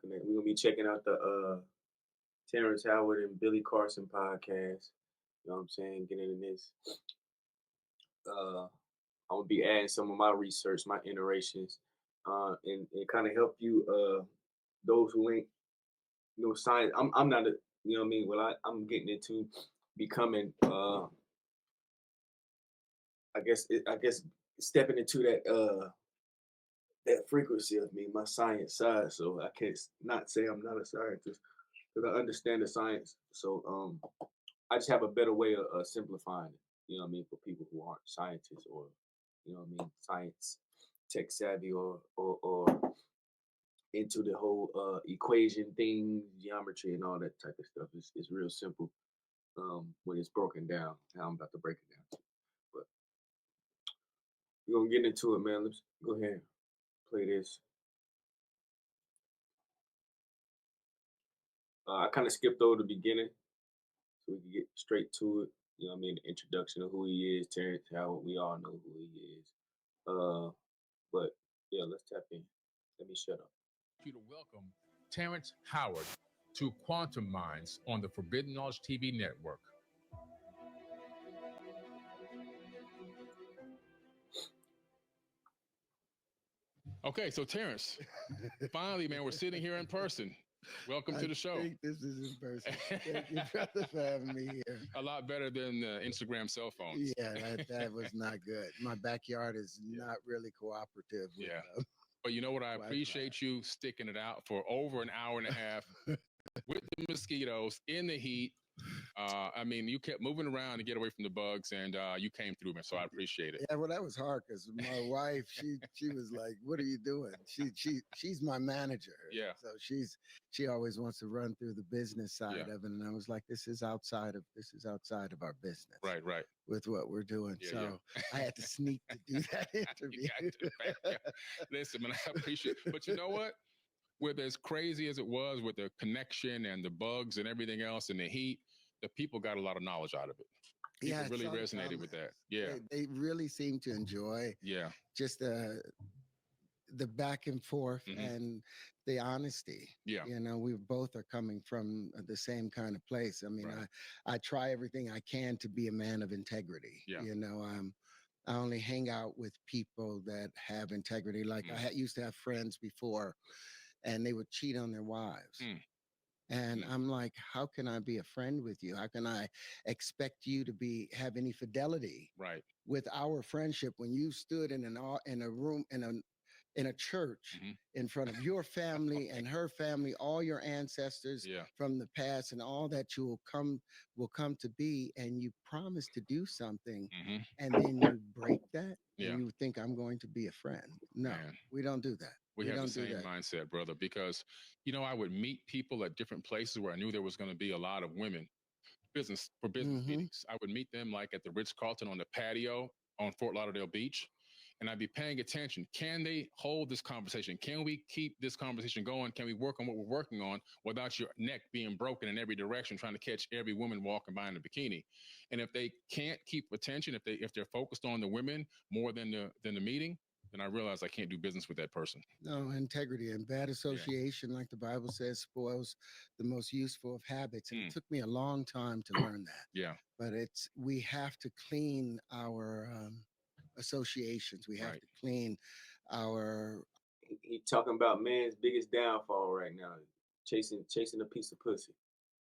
We're gonna be checking out the Terrence Howard and Billy Carson podcast. You know what I'm saying? Getting in this. Uh, I'm gonna be adding some of my research, my iterations, and kind of help you those who ain't science. I'm not a you know what I mean. Well, I'm getting into becoming I guess stepping into that frequency of me, my science side. So I can't not say I'm not a scientist because I understand the science. So I just have a better way of simplifying it. You know what I mean, for people who aren't scientists or you know what I mean, science tech savvy or into the whole equation thing, geometry, and all that type of stuff. It's real simple when it's broken down. How I'm about to break it down. But we're gonna get into it, man. Let's go ahead and play this. I kind of skipped over the beginning so we can get straight to it. You know what I mean? The introduction of who he is, Terrence Howard. We all know who he is. But yeah, let's tap in. Let me shut up. You to welcome Terrence Howard to Quantum Minds on the Forbidden Knowledge TV network. Okay, so Terrence, finally, man, we're sitting here in person. Welcome to the show. I think this is in person. Thank you, brother, for having me here. A lot better than Instagram cell phones. Yeah, that was not good. My backyard is not really cooperative. With, but you know what? I appreciate you sticking it out for over an hour and a half with the mosquitoes in the heat. I mean, you kept moving around to get away from the bugs, and you came through, man. So I appreciate it. Yeah, well, that was hard because my wife, she was like, "What are you doing?" She's my manager. Yeah. So she always wants to run through the business side of it, and I was like, "This is outside of our business." Right. With what we're doing, I had to sneak to do that interview. Listen, man, I appreciate it. But you know what? With as crazy as it was with the connection and the bugs and everything else and the heat, the people got a lot of knowledge out of it. People really resonated with that. Yeah. They really seem to enjoy just the back and forth and the honesty. Yeah. You know, we both are coming from the same kind of place. I mean, I try everything I can to be a man of integrity. Yeah. You know, I only hang out with people that have integrity. Like I used to have friends before and they would cheat on their wives. And I'm like, how can I be a friend with you? How can I expect you to have any fidelity with our friendship when you stood in a room in a church in front of your family and her family, all your ancestors from the past and all that you will come to be, and you promise to do something and then you break that and you think I'm going to be a friend. No, we don't do that. We have the same mindset, brother, because, you know, I would meet people at different places where I knew there was going to be a lot of women business meetings. I would meet them like at the Ritz-Carlton on the patio on Fort Lauderdale Beach. And I'd be paying attention. Can they hold this conversation? Can we keep this conversation going? Can we work on what we're working on without your neck being broken in every direction, trying to catch every woman walking by in a bikini? And if they can't keep attention, if they're focused on the women more than the meeting, then I realize I can't do business with that person. No, integrity and bad association, like the Bible says, spoils the most useful of habits. And it took me a long time to learn that. Yeah. But we have to clean our associations. We have to clean our. He talking about man's biggest downfall right now, chasing a piece of pussy.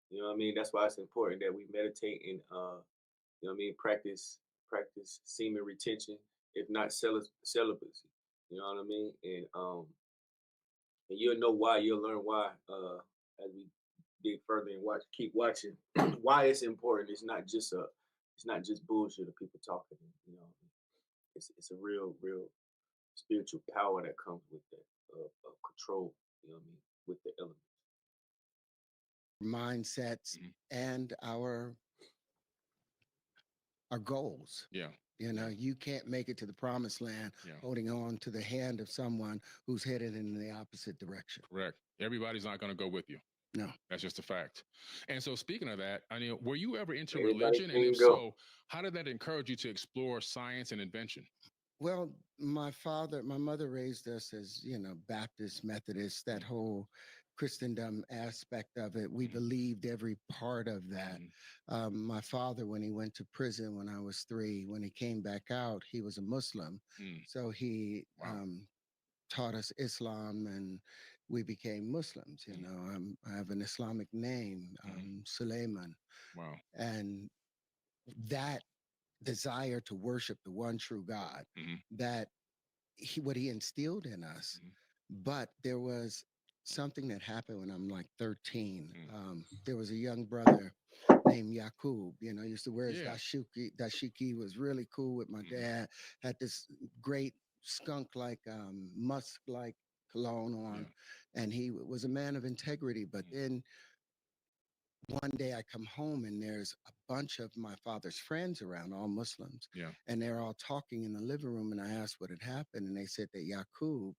You know what I mean? That's why it's important that we meditate and you know what I mean, practice semen retention, if not celibacy. You know what I mean? And you'll know why. You'll learn why as we dig further and keep watching. Why it's important. It's not just bullshit of people talking. You know, it's a real spiritual power that comes with that of control. You know what I mean? With the elements, mindsets, and our goals. Yeah. You know, you can't make it to the promised land holding on to the hand of someone who's headed in the opposite direction. Correct. Everybody's not going to go with you. No. That's just a fact. And so speaking of that, I mean, were you ever into religion? And if so, how did that encourage you to explore science and invention? Well, my mother raised us as, you know, Baptist, Methodist, that whole Christendom aspect of it. We Mm-hmm. believed every part of that. Mm-hmm. My father, when he went to prison when I was 3, when he came back out, he was a Muslim. Mm. So he Wow. taught us Islam and we became Muslims. You Mm. know, I have an Islamic name, Mm-hmm. Suleiman. Wow. And that desire to worship the one true God, Mm-hmm. that what he instilled in us. Mm-hmm. But there was something that happened when I'm like 13. Mm. There was a young brother named Yakub. You know, used to wear his Yeah. dashiki, was really cool with my Mm-hmm. dad, had this great skunk like, musk like cologne on. Yeah. And he was a man of integrity. But Mm. then one day I come home and there's a bunch of my father's friends around, all Muslims, Yeah. and they're all talking in the living room. And I asked what had happened, and they said that Yakub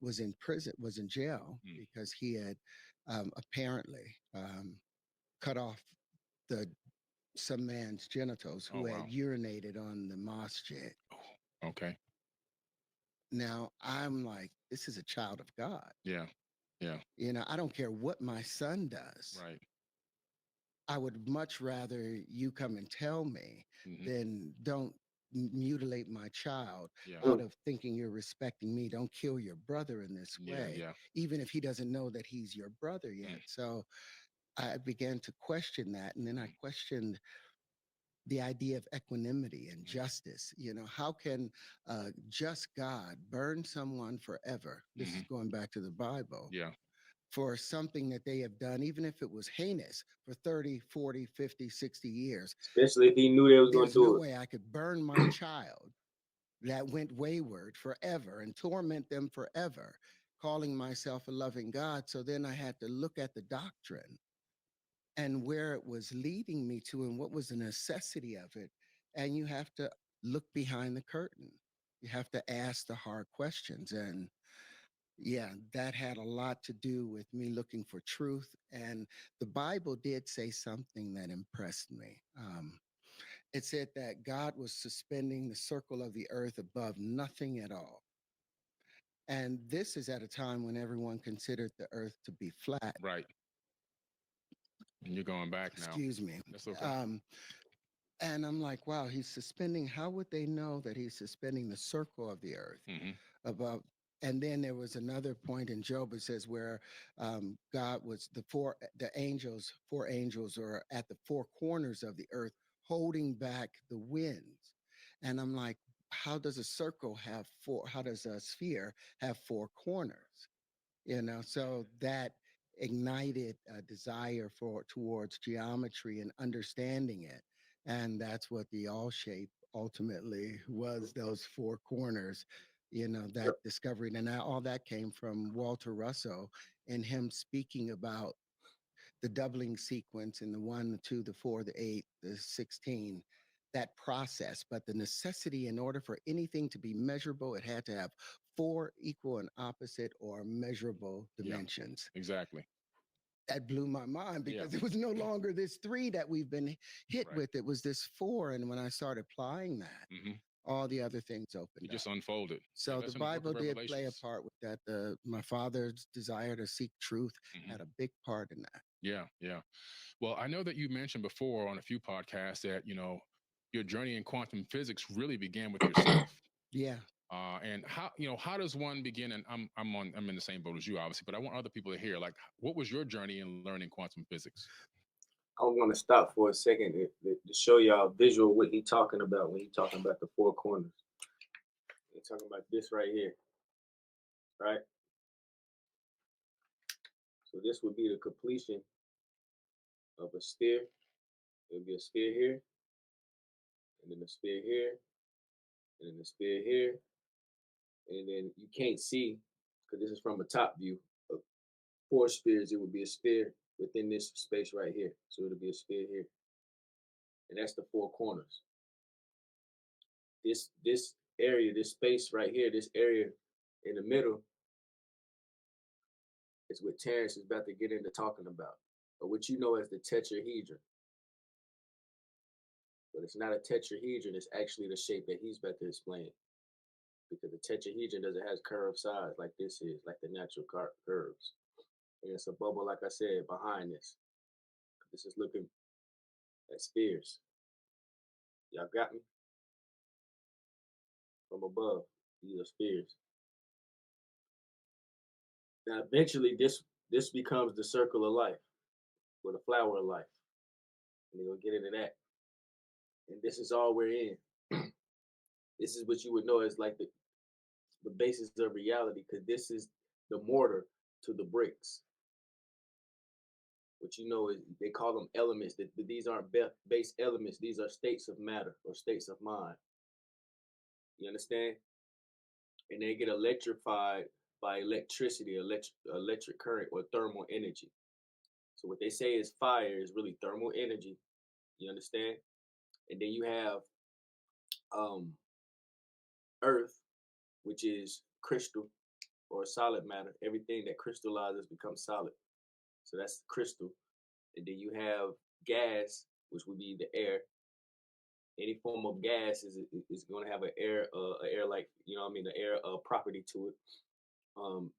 was in prison, was in jail Mm. because he had apparently cut off the some man's genitals Oh who had wow. urinated on the masjid. Oh, okay. Now I'm like, this is a child of God. Yeah. Yeah. You know, I don't care what my son does. Right. I would much rather you come and tell me Mm-hmm. than don't mutilate my child Yeah. out of thinking you're respecting me. Don't kill your brother in this Yeah. way, Yeah. even if he doesn't know that he's your brother yet. Mm. So I began to question that. And then I Mm. questioned the idea of equanimity and Mm. justice. You know, how can just God burn someone forever? This Mm-hmm. is going back to the Bible Yeah. for something that they have done, even if it was heinous, for 30, 40, 50, 60 years. Especially if he knew they was gonna There's no do it. way I could burn my child that went wayward forever and torment them forever, calling myself a loving God. So then I had to look at the doctrine and where it was leading me to and what was the necessity of it. And you have to look behind the curtain. You have to ask the hard questions. And yeah, that had a lot to do with me looking for truth. And the Bible did say something that impressed me. It said that God was suspending the circle of the earth above nothing at all. And this is at a time when everyone considered the earth to be flat. Right. And you're going back now. Excuse me. That's okay. Um, and I'm like, wow, he's suspending. How would they know that he's suspending the circle of the earth Mm-hmm. above? And then there was another point in Job, it says, where God was the angels, 4 angels are at the 4 corners of the earth holding back the winds. And I'm like, how does a circle have four? How does a sphere have 4 corners? You know, so that ignited a desire for towards geometry and understanding it. And that's what the all shape ultimately was, those 4 corners, you know, that Yep. discovery. And that, all that came from Walter Russell and him speaking about the doubling sequence in the 1, the 2, the 4, the 8, the 16, that process. But the necessity, in order for anything to be measurable, it had to have 4 equal and opposite or measurable Yeah. dimensions. Exactly. That blew my mind Yeah. because it was no longer this 3 that we've been hit Right. with. It was this 4. And when I started applying that, Mm-hmm. all the other things You opened up. just unfolded. Yeah. So the That's in the book Bible of did play a Revelations. part with that. My father's desire to seek truth Mm-hmm. had a big part in that. Yeah. Yeah. Well, I know that you mentioned before on a few podcasts that, your journey in quantum physics really began with yourself. Yeah. And how does one begin? And I'm in the same boat as you, obviously, but I want other people to hear, like, what was your journey in learning quantum physics? I want to stop for a second to show y'all visual what he talking about when he talking about the 4 corners. He's talking about this right here, right? So this would be the completion of a sphere. There'll be a sphere here, and then a sphere here, and then a sphere here, and then you can't see because this is from a top view of 4 spheres. It would be a sphere within this space right here. So it'll be a sphere here, and that's the 4 corners. This area, this space right here, this area in the middle is what Terrence is about to get into talking about, or what you know as the tetrahedron. But it's not a tetrahedron, it's actually the shape that he's about to explain. Because the tetrahedron doesn't have curved sides like this is, like the natural curves. And it's a bubble, like I said, behind this. This is looking at spheres. Y'all got me? From above, these are spheres. Now, eventually, this becomes the circle of life, or the flower of life, and they're gonna get into that. And this is all we're in. This is what you would know as like the basis of reality, because this is the mortar to the bricks. What you know is they call them elements. That these aren't base elements. These are states of matter or states of mind. You understand? And they get electrified by electricity, electric current, or thermal energy. So what they say is fire is really thermal energy. You understand? And then you have um, earth, which is crystal or solid matter. Everything that crystallizes becomes solid. So that's crystal. And then you have gas, which would be the air. Any form of gas is going to have an air like, you know what I mean, the air property to it. Um,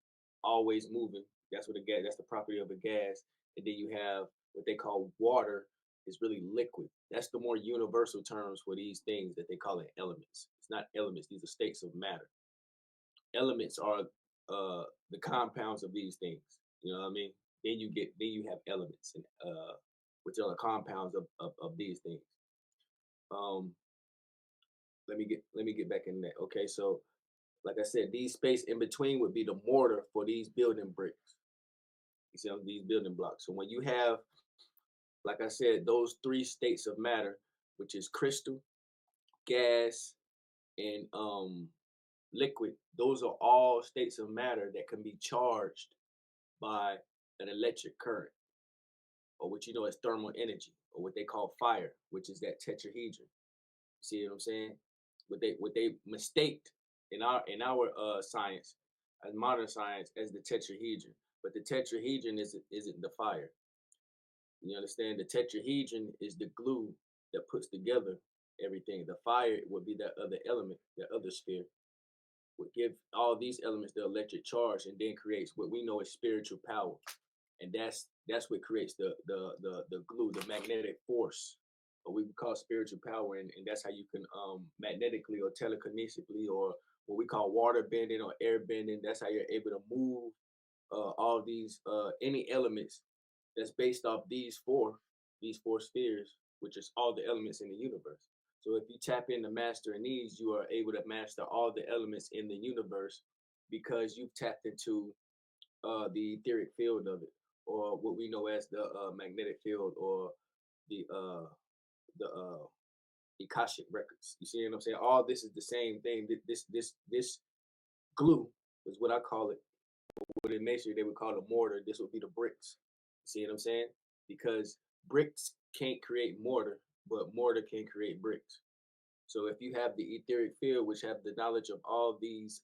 always moving. That's what a gas. That's the property of a gas. And then you have what they call water is really liquid. That's the more universal terms for these things that they call it elements. It's not elements. These are states of matter. Elements are the compounds of these things. You know what I mean? Then you have elements and which are the compounds of these things. Um, let me get back in there. Okay, so like I said, these space in between would be the mortar for these building bricks. You see these building blocks. So when you have, like I said, those three states of matter, which is crystal, gas, and liquid, those are all states of matter that can be charged by an electric current, or what you know as thermal energy, or what they call fire, which is that tetrahedron. See what I'm saying? What they mistaked in our science, as modern science, as the tetrahedron. But the tetrahedron isn't the fire. You understand? The tetrahedron is the glue that puts together everything. The fire would be that other element, that other sphere, would give all these elements the electric charge, and then creates what we know as spiritual power. And that's what creates the glue, the magnetic force, or we call spiritual power, and that's how you can magnetically or telekinesically, or what we call water bending or air bending. That's how you're able to move all these any elements that's based off these four spheres, which is all the elements in the universe. So if you tap into mastering these, you are able to master all the elements in the universe, because you've tapped into the etheric field of it, or what we know as the magnetic field, or the Akashic records. You see what I'm saying? All this is the same thing. This glue is what I call it. What in masonry they would call the mortar. This would be the bricks. You see what I'm saying? Because bricks can't create mortar, but mortar can create bricks. So if you have the etheric field, which have the knowledge of all these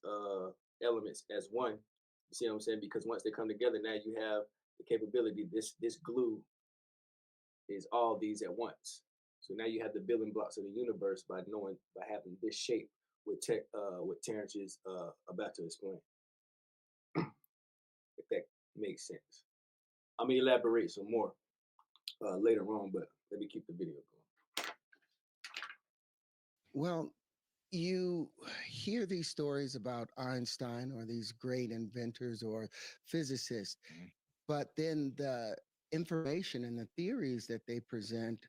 elements as one, you see what I'm saying? Because once they come together, now you have the capability. This glue is all these at once. So now you have the building blocks of the universe by having this shape, what Terrence is about to explain. If that makes sense, I'm gonna elaborate some more later on, but let me keep the video going. Well, you hear these stories about Einstein or these great inventors or physicists, Mhm. but then the information and the theories that they present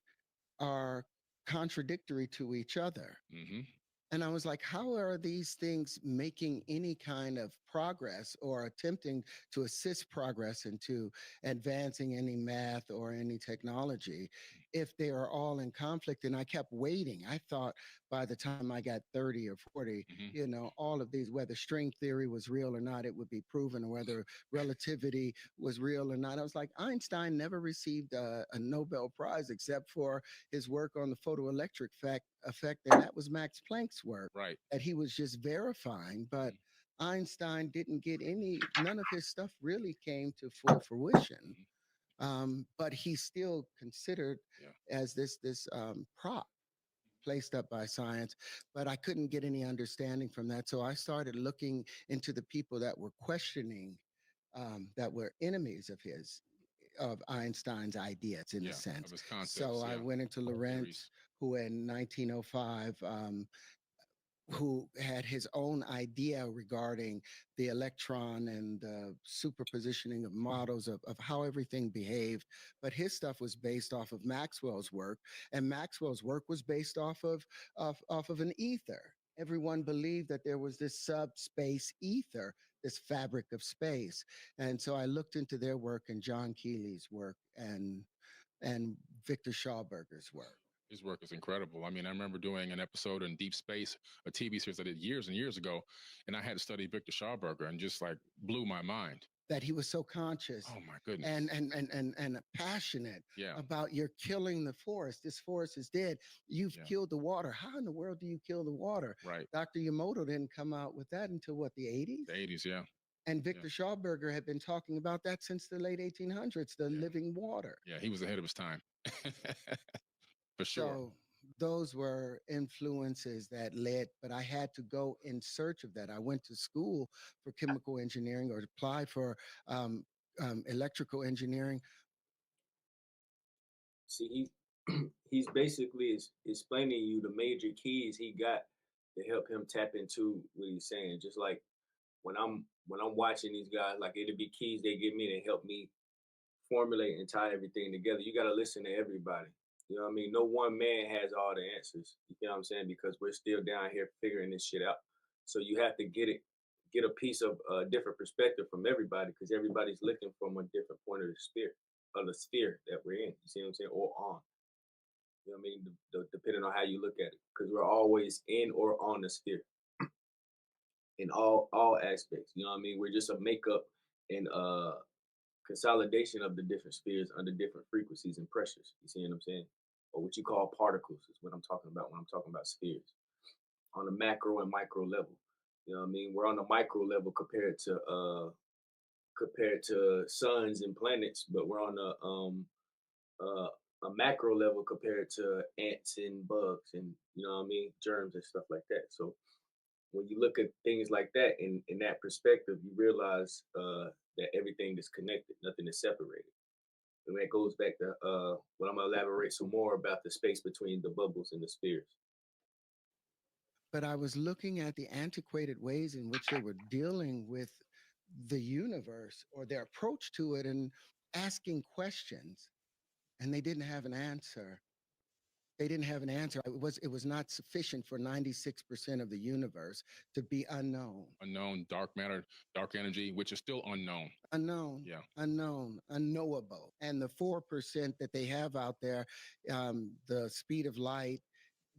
are contradictory to each other. Mhm. And I was like, how are these things making any kind of progress or attempting to assist progress into advancing any math or any technology if they are all in conflict? And I kept waiting. I thought by the time I got 30 or 40, Mhm. all of these, whether string theory was real or not, it would be proven, or whether relativity was real or not. I was like, Einstein never received a Nobel Prize except for his work on the photoelectric effect, and that was Max Planck's work Right. that he was just verifying. But Einstein didn't get none of his stuff really came to full fruition. Mhm. But he's still considered Yeah. as this prop placed up by science, but I couldn't get any understanding from that. So I started looking into the people that were questioning that were enemies of his, of Einstein's ideas in a Yeah, of sense. his So concepts. I Yeah, went into Lorentz, theories. who in 1905 who had his own idea regarding the electron and the superpositioning of models of how everything behaved. But his stuff was based off of Maxwell's work, and Maxwell's work was based off of an ether. Everyone believed that there was this subspace ether, this fabric of space. And so I looked into their work and John Keely's work and Victor Schauberger's work. His work is incredible. I mean, I remember doing an episode in Deep Space, a TV series I did years and years ago, and I had to study Victor Schauberger and just like blew my mind. That he was so conscious Oh my goodness. and passionate Yeah. about you're killing the forest. This forest is dead. You've Yeah. killed the water. How in the world do you kill the water? Right. Dr. Yamamoto didn't come out with that until what, the 80s? The 80s, yeah. And Victor Schauberger had been talking about that since the late 1800s, the living water. Yeah, he was ahead of his time. For sure. So those were influences that led, but I had to go in search of that. I went to school for chemical engineering or apply for electrical engineering. See, he's basically explaining you the major keys he got to help him tap into what he's saying. Just like when I'm watching these guys, like it'll be keys they give me to help me formulate and tie everything together. You got to listen to everybody. You know what I mean? No one man has all the answers. You know what I'm saying? Because we're still down here figuring this shit out. So you have to get a piece of a different perspective from everybody because everybody's looking from a different point of the sphere that we're in. You see what I'm saying? Or on. You know what I mean? Depending on how you look at it, because we're always in or on the sphere in all aspects. You know what I mean? We're just a makeup and consolidation of the different spheres under different frequencies and pressures. You see what I'm saying? Or what you call particles is what I'm talking about when I'm talking about spheres on a macro and micro level. You know what I mean? We're on the micro level compared to suns and planets, but we're on a macro level compared to ants and bugs and you know what I mean, germs and stuff like that. So when you look at things like that in that perspective, you realize that everything is connected, nothing is separated. And that goes back to what I'm gonna elaborate some more about the space between the bubbles and the spheres. But I was looking at the antiquated ways in which they were dealing with the universe or their approach to it and asking questions, and they didn't have an answer. They didn't have an answer. It was not sufficient for 96% of the universe to be unknown. Unknown, dark matter, dark energy, which is still unknown. Unknown, Yeah. unknown, unknowable. And the 4% that they have out there, the speed of light,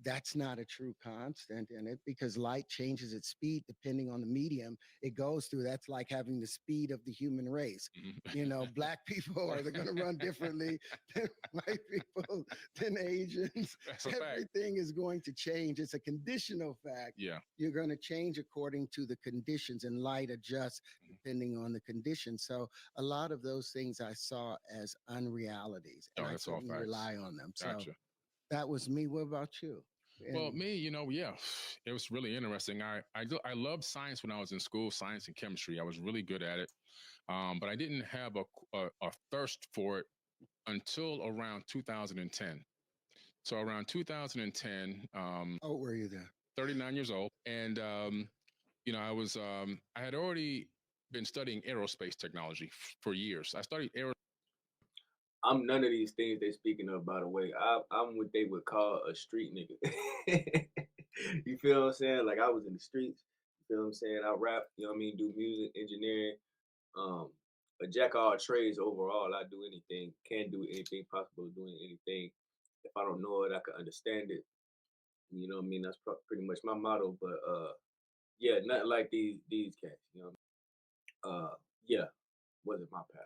that's not a true constant in it because light changes its speed depending on the medium it goes through. That's like having the speed of the human race. You know, black people are going to run differently than white people, than Asians. That's a fact. Everything is going to change. It's a conditional fact. Yeah. You're going to change according to the conditions, and light adjusts depending on the conditions. So a lot of those things I saw as unrealities, and I that's all couldn't facts. rely on them. Gotcha. So that was me. What about you? Well, me, yeah, it was really interesting. I loved science when I was in school, science and chemistry. I was really good at it, but I didn't have a thirst for it until around 2010. So around 2010, How old were you then? 39 years old, and I had already been studying aerospace technology for years. I studied aerospace. I'm none of these things they're speaking of, by the way. I'm what they would call a street nigga. You feel what I'm saying? Like I was in the streets. You feel what I'm saying? I rap, you know what I mean? Do music, engineering, um, a jack of all trades overall. I do anything, can do anything possible, doing anything. If I don't know it, I can understand it. You know what I mean? That's pretty much my motto. But yeah, nothing like these cats. You know, yeah, wasn't my path.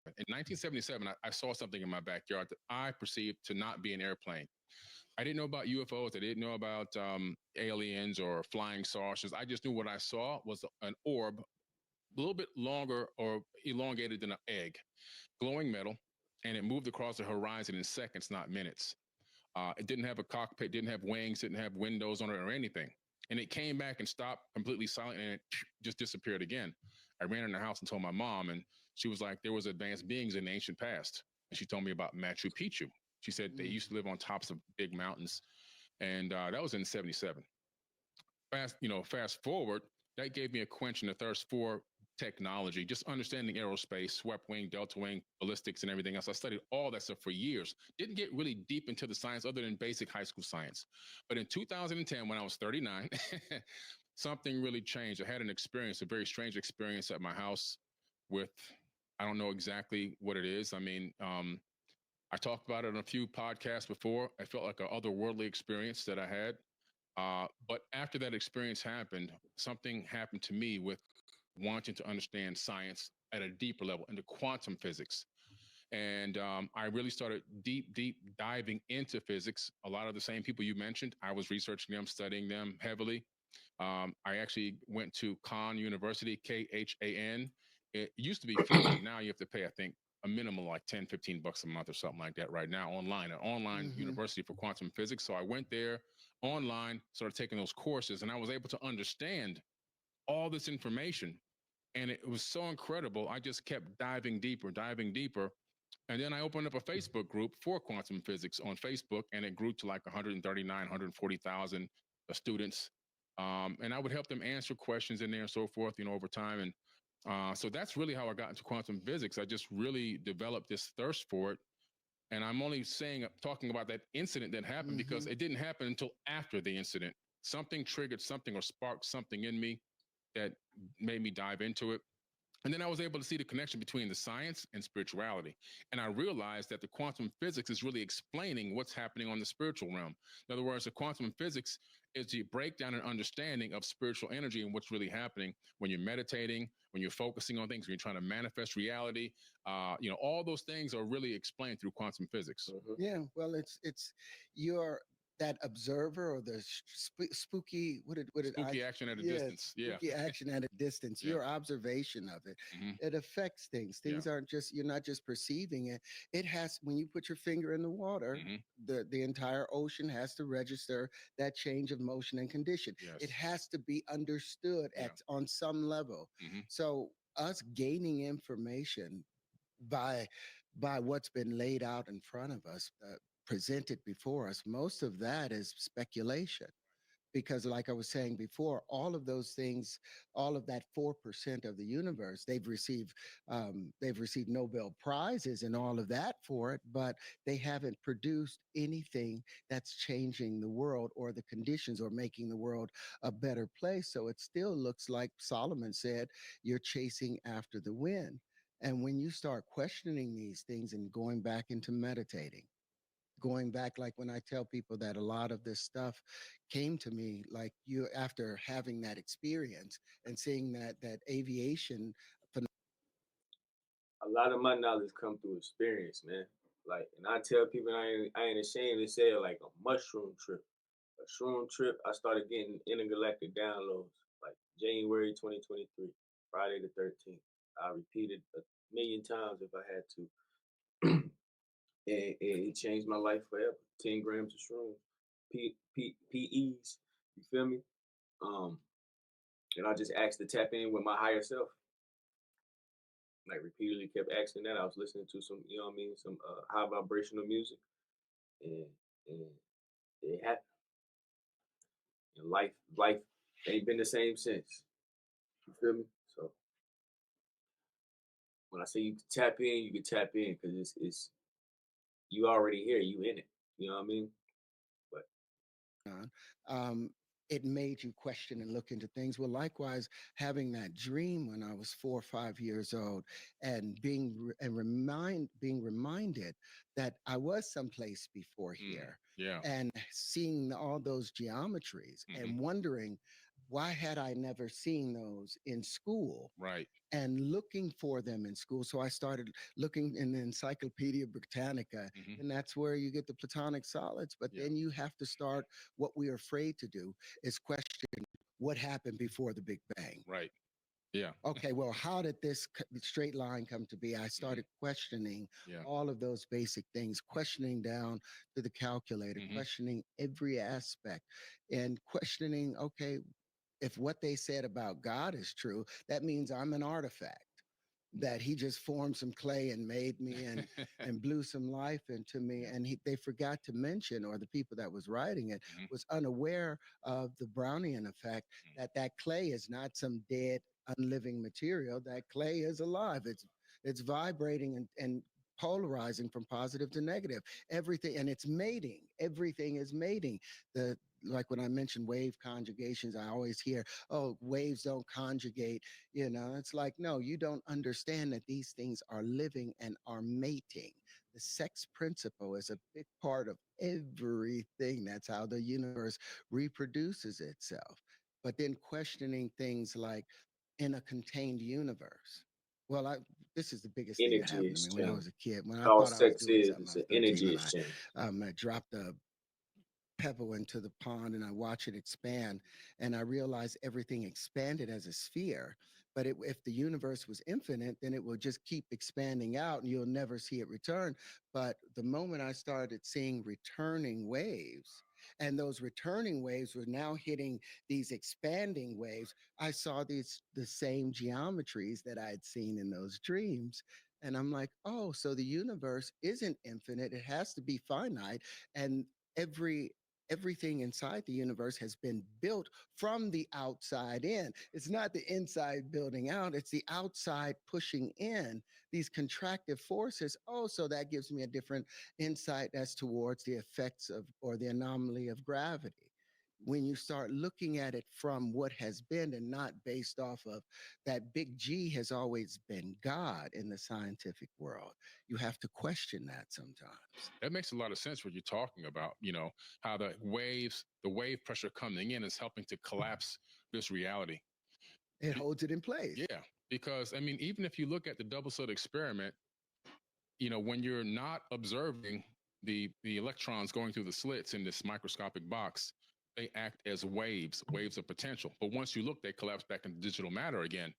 In 1977, I saw something in my backyard that I perceived to not be an airplane. I didn't know about UFOs. I didn't know about aliens or flying saucers. I just knew what I saw was an orb, a little bit longer or elongated than an egg, glowing metal, and it moved across the horizon in seconds, not minutes. It didn't have a cockpit, didn't have wings, didn't have windows on it or anything. and it came back and stopped completely silent, and it just disappeared again. I ran in the house and told my mom, and she was like, there was advanced beings in the ancient past. And she told me about Machu Picchu. She said they used to live on tops of big mountains, and that was in '77. Fast forward, that gave me a quench and a thirst for technology, just understanding aerospace, swept wing, delta wing, ballistics, and everything else. I studied all that stuff for years. Didn't get really deep into the science other than basic high school science. But in 2010, when I was 39, something really changed. I had an experience, a very strange experience at my house with, I don't know exactly what it is. I mean, I talked about it on a few podcasts before. I felt like an otherworldly experience that I had. But after that experience happened, something happened to me with wanting to understand science at a deeper level into quantum physics. And I really started deep diving into physics. A lot of the same people you mentioned, I was researching them, studying them heavily. I actually went to Khan University, Khan. It used to be free. Now you have to pay, I think, a minimum like 10, 15 bucks a month or something like that right now online, an online university for quantum physics. So I went there online, started taking those courses, and I was able to understand all this information. And it was so incredible. I just kept diving deeper, diving deeper. And then I opened up a Facebook group for quantum physics on Facebook, and it grew to like 139, 140,000 students. And I would help them answer questions in there and so forth, over time. And so that's really how I got into quantum physics. I just really developed this thirst for it. And I'm only talking about that incident that happened because it didn't happen until after the incident. Something triggered something or sparked something in me that made me dive into it. And then I was able to see the connection between the science and spirituality. And I realized that the quantum physics is really explaining what's happening on the spiritual realm. In other words, the quantum physics is the breakdown and understanding of spiritual energy and what's really happening when you're meditating, when you're focusing on things, when you're trying to manifest reality. All those things are really explained through quantum physics. Yeah, well, it's your that observer or the spooky what did I Spooky action at a yes distance. Yeah. spooky action at a distance. Yeah. Your observation of it, hmm it affects things. Things Yeah. aren't just you're not just perceiving it. It has when you put your finger in the water. hmm The entire ocean has to register that change of motion and condition. It Yes. has to be understood Yeah. at on some level. hmm So us gaining information by what's been laid out in front of us, presented before us, most of that is speculation. Because, like I was saying before, all of those things, all of that 4% of the universe, they've received Nobel prizes and all of that for it, but they haven't produced anything that's changing the world or the conditions or making the world a better place. So it still looks like Solomon said, you're chasing after the wind. And when you start questioning these things and going back into meditating, going back, like when I tell people that a lot of this stuff came to me, like you after having that experience and seeing that aviation. A lot of my knowledge come through experience, man. Like, and I tell people I ain't ashamed to say it, like a mushroom trip. A shroom trip, I started getting intergalactic downloads like January 2023, Friday the 13th. I repeated a million times if I had to. And it changed my life forever. 10 grams of shrooms, PEs, you feel me? Um, and I just asked to tap in with my higher self. Like repeatedly kept asking that. I was listening to some, you know what I mean, some high vibrational music, and and it happened. And life ain't been the same since. You feel me? So when I say you can tap in, you can tap in because it's you already here, you in it. You know what I mean? But On, it made you question and look into things. Well, likewise, having that dream when I was 4 or 5 years old, and being reminded that I was someplace before here, Yeah. and seeing all those geometries, hmm and wondering why had I never seen those in school Right. and looking for them in school. So I started looking in the Encyclopedia Britannica, hmm and that's where you get the Platonic solids. But Yeah. then you have to start what we're afraid to do is question what happened before the Big Bang. Right. Yeah. Okay, well, how did this straight line come to be? I Hmm. started questioning Yeah. all of those basic things, questioning down to the calculator, Hmm. questioning every aspect, and questioning, okay, if what they said about God is true, that means I'm an artifact. That he just formed some clay and made me and blew some life into me. Yeah. And they forgot to mention, or the people that was writing it Hmm. was unaware of the Brownian effect, that that clay is not some dead, unliving material. That clay is alive. It's vibrating and polarizing from positive to negative. Everything, and it's mating. Everything is mating. The Like when I mentioned wave conjugations, I always hear, oh, waves don't conjugate. It's like, no, you don't understand that these things are living and are mating. The sex principle is a big part of everything. That's how the universe reproduces itself. But then questioning things like, in a contained universe. Well, this is the biggest thing that Energy happened to me when I exchange. was a kid. When I All thought I was sex doing is something, it's I an was 13 energy and exchange. I dropped a pebble into the pond and I watch it expand. And I realize everything expanded as a sphere. But if the universe was infinite, then it will just keep expanding out and you'll never see it return. But the moment I started seeing returning waves, and those returning waves were now hitting these expanding waves, I saw the same geometries that I had seen in those dreams. And I'm like, oh, so the universe isn't infinite. It has to be finite. And every everything inside the universe has been built from the outside in. It's not the inside building out, it's the outside pushing in these contractive forces. Oh, so that gives me a different insight as towards the effects of, or the anomaly of gravity. When you start looking at it from what has been and not based off of that big G has always been God in the scientific world, you have to question that sometimes. That makes a lot of sense what you're talking about. How the wave pressure coming in is helping to collapse this reality. It holds it in place. Yeah, because I mean, even if you look at the double slit experiment, when you're not observing the electrons going through the slits in this microscopic box, they act as waves of potential. But once you look, they collapse back into digital matter again.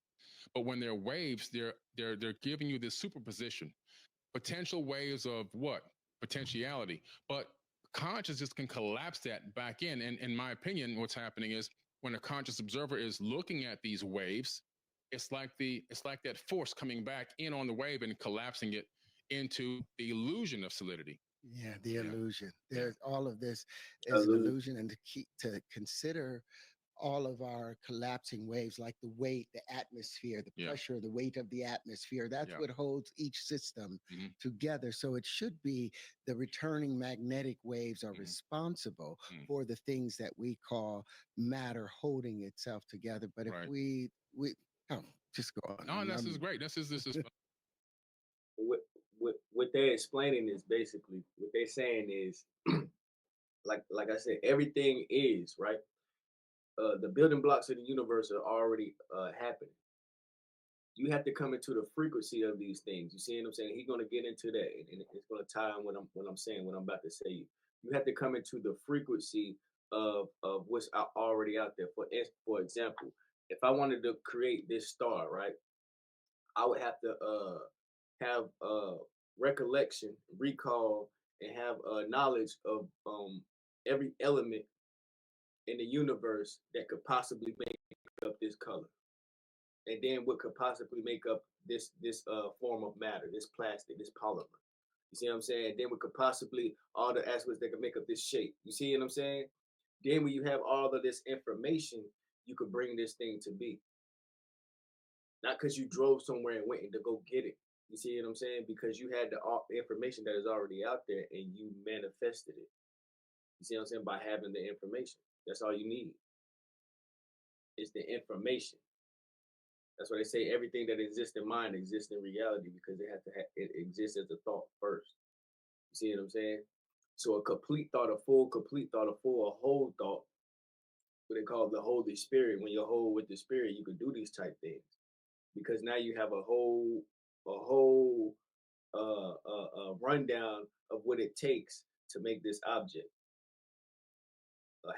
But when they're waves, they're giving you this superposition, potential waves of what? Potentiality. But consciousness can collapse that back in. And in my opinion, what's happening is when a conscious observer is looking at these waves, it's like that force coming back in on the wave and collapsing it into the illusion of solidity. Yeah, the Yeah. illusion. Yeah. There's all of this is an Illusion. illusion, and to consider all of our collapsing waves, like the weight, the atmosphere, the Yeah. pressure, the weight of the atmosphere. That's Yeah. what holds each system Hmm. together. So it should be the returning magnetic waves are Hmm. responsible Hmm. for the things that we call matter holding itself together. But if Right. we oh, just go on. No, this is great. This is What what they're explaining is basically what they're saying is like I said, everything is right. The building blocks of the universe are already happening. You have to come into the frequency of these things. You see what I'm saying? He's gonna get into that, and it's gonna tie in what I'm saying, what I'm about to say. You have to come into the frequency of what's already out there. For example, if I wanted to create this star, right, I would have to have recollection, recall, and have knowledge of every element in the universe that could possibly make up this color, and then what could possibly make up this form of matter, this plastic, this polymer. You see what I'm saying? Then what could possibly all the aspects that could make up this shape. You see what I'm saying? Then when you have all of this information, you could bring this thing to be. Not because you drove somewhere and went to go get it. You see what I'm saying? Because you had the information that is already out there and you manifested it. You see what I'm saying? By having the information. That's all you need. It's the information. That's why they say everything that exists in mind exists in reality because it exists as a thought first. You see what I'm saying? So a complete thought, a full complete thought, a full, a whole thought, what they call the Holy Spirit. When you're whole with the Spirit, you can do these type things because now you have a whole rundown of what it takes to make this object.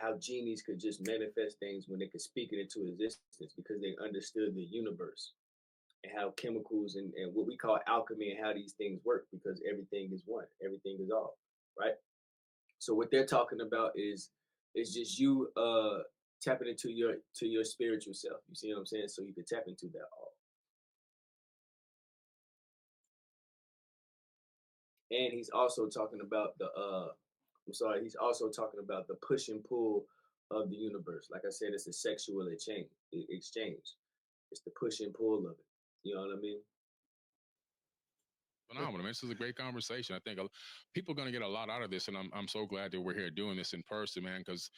how genies could just manifest things when they could speak it into existence because they understood the universe and how chemicals and what we call alchemy and how these things work because everything is one, everything is all, right? So what they're talking about is just you tapping into your spiritual self. You see what I'm saying? So you can tap into that all. And he's also talking about he's also talking about the push and pull of the universe. Like I said, it's a sexual exchange. It's the push and pull of it. You know what I mean? Phenomenal, man. This is a great conversation. I think people are going to get a lot out of this, and I'm so glad that we're here doing this in person, man. Because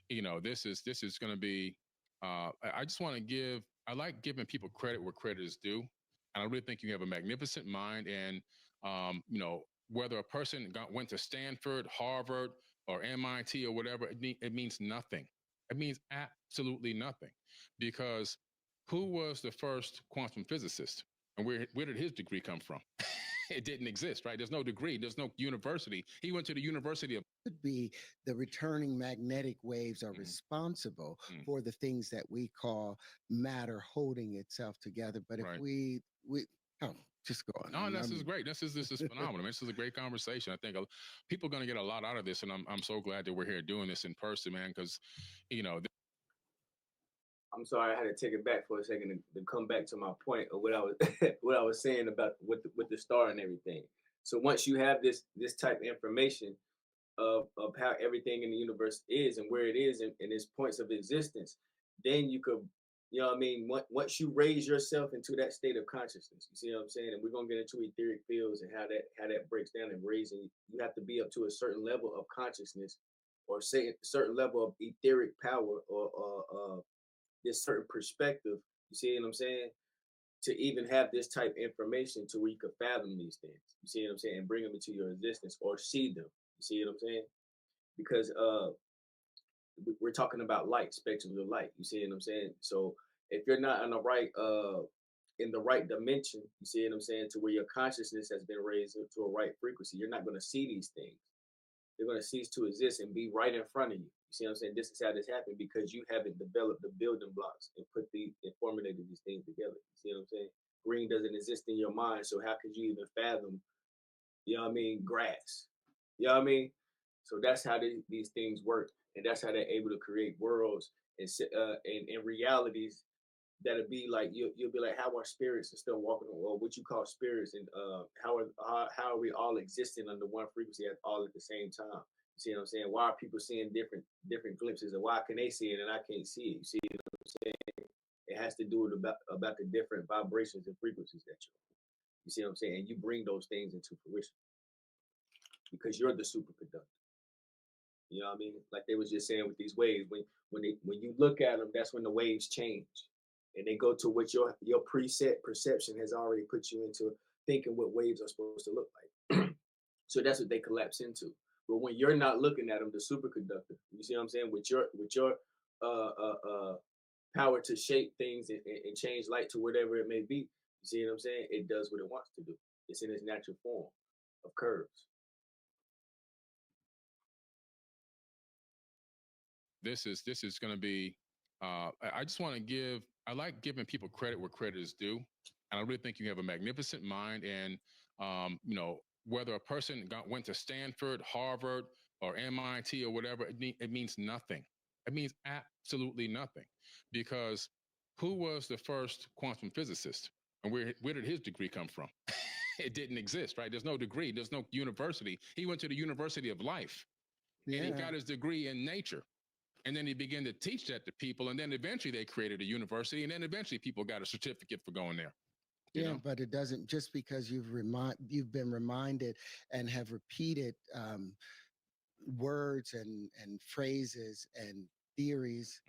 this is going to be. I just want to give. I like giving people credit where credit is due, and I really think you have a magnificent mind. And whether a person went to Stanford, Harvard, or MIT or whatever, it means nothing. It means absolutely nothing, because who was the first quantum physicist, and where did his degree come from? It didn't exist, right? There's no degree, there's no university. He went to the University of. Could be the returning magnetic waves are responsible for the things that we call matter holding itself together. But if Right. we oh, just go on. No, this is great. This is phenomenal. This is a great conversation. I think people are going to get a lot out of this, and I'm so glad that we're here doing this in person, man. Because I'm sorry, I had to take it back for a second to come back to my point of what I was what I was saying about with the star and everything. So once you have this type of information of how everything in the universe is and where it is and its points of existence, then you could, you know what I mean, once you raise yourself into that state of consciousness, you see what I'm saying? And we're gonna get into etheric fields and how that breaks down and raising. You have to be up to a certain level of consciousness or say a certain level of etheric power or this certain perspective. You see what I'm saying? To even have this type of information to where you could fathom these things. You see what I'm saying? And bring them into your existence or see them. You see what I'm saying? Because we're talking about light, spectrums of light. You see what I'm saying? So if you're not on the right in the right dimension, you see what I'm saying, to where your consciousness has been raised to a right frequency, you're not going to see these things. They're going to cease to exist and be right in front of you. You see what I'm saying? This is how this happened because you haven't developed the building blocks and formulated these things together. You see what I'm saying? Green doesn't exist in your mind, so how could you even fathom, you know what I mean, grass? You know what I mean? So that's how these things work, and that's how they're able to create worlds and realities that'll be like you'll be like, how are spirits and stuff walking on, or what you call spirits, and how are we all existing under one frequency all at the same time? You see what I'm saying? Why are people seeing different glimpses, and why can they see it and I can't see it? You see what I'm saying? It has to do with about the different vibrations and frequencies that you're on. You see what I'm saying? And you bring those things into fruition because you're the superconductor. You know what I mean? Like they was just saying with these waves, when you look at them, that's when the waves change, and they go to what your preset perception has already put you into thinking what waves are supposed to look like. So that's what they collapse into. But when you're not looking at them, the superconductor, you see what I'm saying? With your uh, uh, uh, power to shape things and change light to whatever it may be, you see what I'm saying? It does what it wants to do. It's in its natural form of curves. This is going to be. I just want to give. I like giving people credit where credit is due, and I really think you have a magnificent mind. And whether a person went to Stanford, Harvard, or MIT or whatever, it means nothing. It means absolutely nothing, because who was the first quantum physicist, and where did his degree come from? It didn't exist, right? There's no degree, there's no university. He went to the University of Life, and he got his degree in nature. And then he began to teach that to people. And then eventually they created a university. And then eventually people got a certificate for going there. You know? But it doesn't, just because you've been reminded and have repeated words and phrases and theories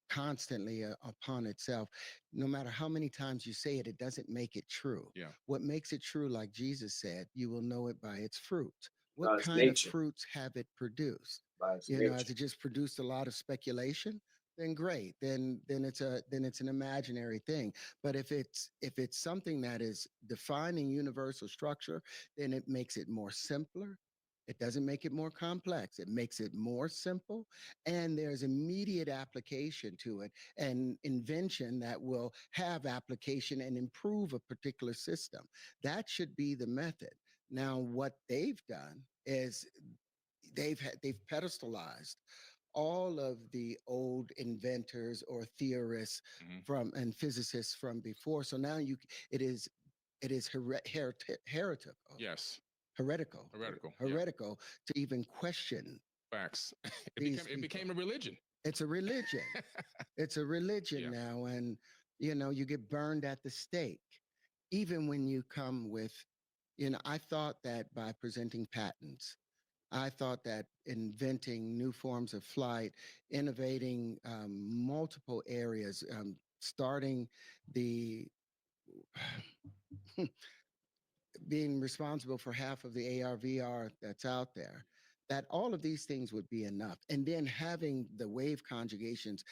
constantly upon itself. No matter how many times you say it, it doesn't make it true. Yeah. What makes it true, like Jesus said, you will know it by its fruit. What By its kind nature. of fruits have it produced? By its You nature. know, has it just produced a lot of speculation? Then great. Then it's an imaginary thing. But if it's something that is defining universal structure, then it makes it more simpler. It doesn't make it more complex. It makes it more simple. And there's immediate application to it and invention that will have application and improve a particular system. That should be the method. Now, what they've done is they've pedestalized all of the old inventors or theorists Hmm. from and physicists from before. So now it is heretical, Yes. heretical, Heretical. Yeah. heretical to even question Facts. It became these it people. became a religion. It's a religion. It's a religion Yeah. now, and you get burned at the stake. Even when you come with, I thought that by presenting patents, I thought that inventing new forms of flight, innovating multiple areas, starting the being responsible for half of the AR/VR that's out there, that all of these things would be enough. And then having the wave conjugations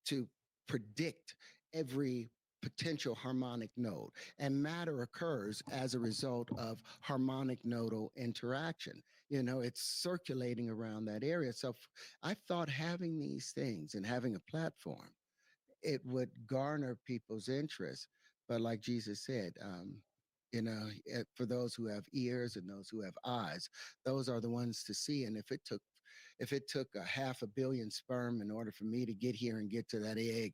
to predict every potential harmonic node. And matter occurs as a result of harmonic nodal interaction. It's circulating around that area. So I thought having these things and having a platform, it would garner people's interest. But like Jesus said, for those who have ears and those who have eyes, those are the ones to see. And if it took a half a billion sperm in order for me to get here and get to that egg,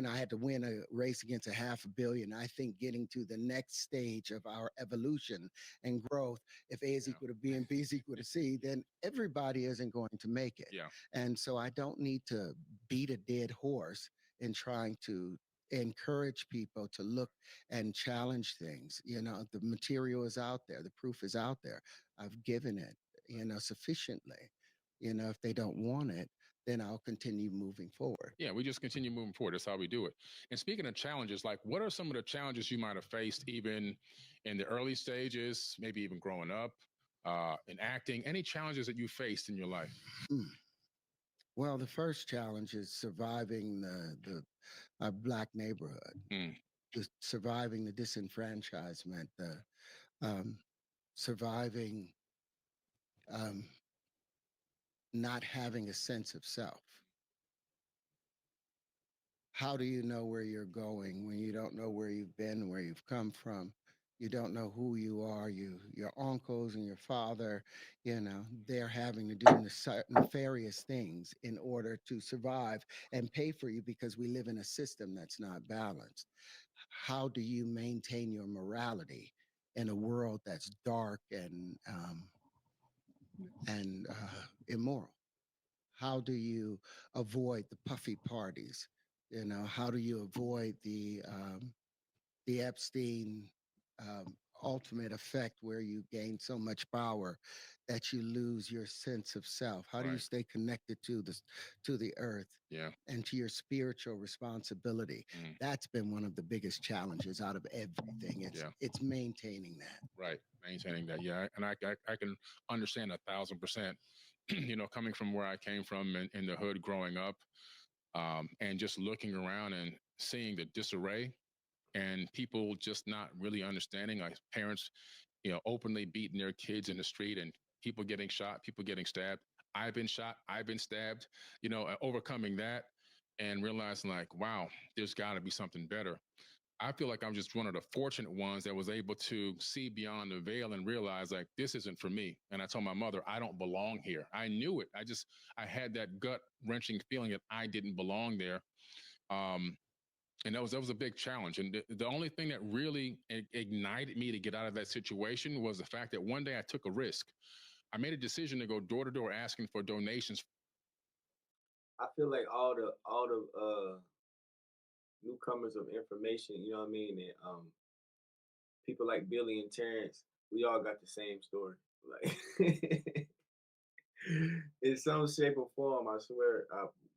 I had to win a race against a half a billion. I think getting to the next stage of our evolution and growth, if A is Yeah. equal to B and B is equal to C, then everybody isn't going to make it. Yeah. And so I don't need to beat a dead horse in trying to encourage people to look and challenge things. The material is out there, the proof is out there. I've given it, sufficiently. If they don't want it, then I'll continue moving forward. Yeah, we just continue moving forward. That's how we do it. And speaking of challenges, like what are some of the challenges you might have faced even in the early stages, maybe even growing up, in acting? Any challenges that you faced in your life? Hmm. Well, the first challenge is surviving the black neighborhood, Mm, surviving the disenfranchisement, the um, surviving um, not having a sense of self. How do you know where you're going when you don't know where you've been, where you've come from? You don't know who you are. Your uncles and your father, they're having to do nefarious things in order to survive and pay for you because we live in a system that's not balanced. How do you maintain your morality in a world that's dark and immoral? How do you avoid the puffy parties? How do you avoid the Epstein ultimate effect where you gain so much power that you lose your sense of self? How do you right. stay connected to the earth Yeah. and to your spiritual responsibility? Mm, That's been one of the biggest challenges out of everything. It's yeah. it's maintaining that. Right. Maintaining that. Yeah. And I can understand 1,000%, coming from where I came from in the hood growing up, and just looking around and seeing the disarray and people just not really understanding, like parents, openly beating their kids in the street and people getting shot, people getting stabbed. I've been shot, I've been stabbed, overcoming that and realizing like, wow, there's got to be something better. I feel like I'm just one of the fortunate ones that was able to see beyond the veil and realize like this isn't for me. And I told my mother, I don't belong here. I knew it. I had that gut wrenching feeling that I didn't belong there. Um, and that was a big challenge. And the only thing that really ignited me to get out of that situation was the fact that one day I took a risk. I made a decision to go door to door asking for donations. I feel like all the newcomers of information, you know what I mean, and people like Billy and Terrence, we all got the same story. Like in some shape or form, I swear,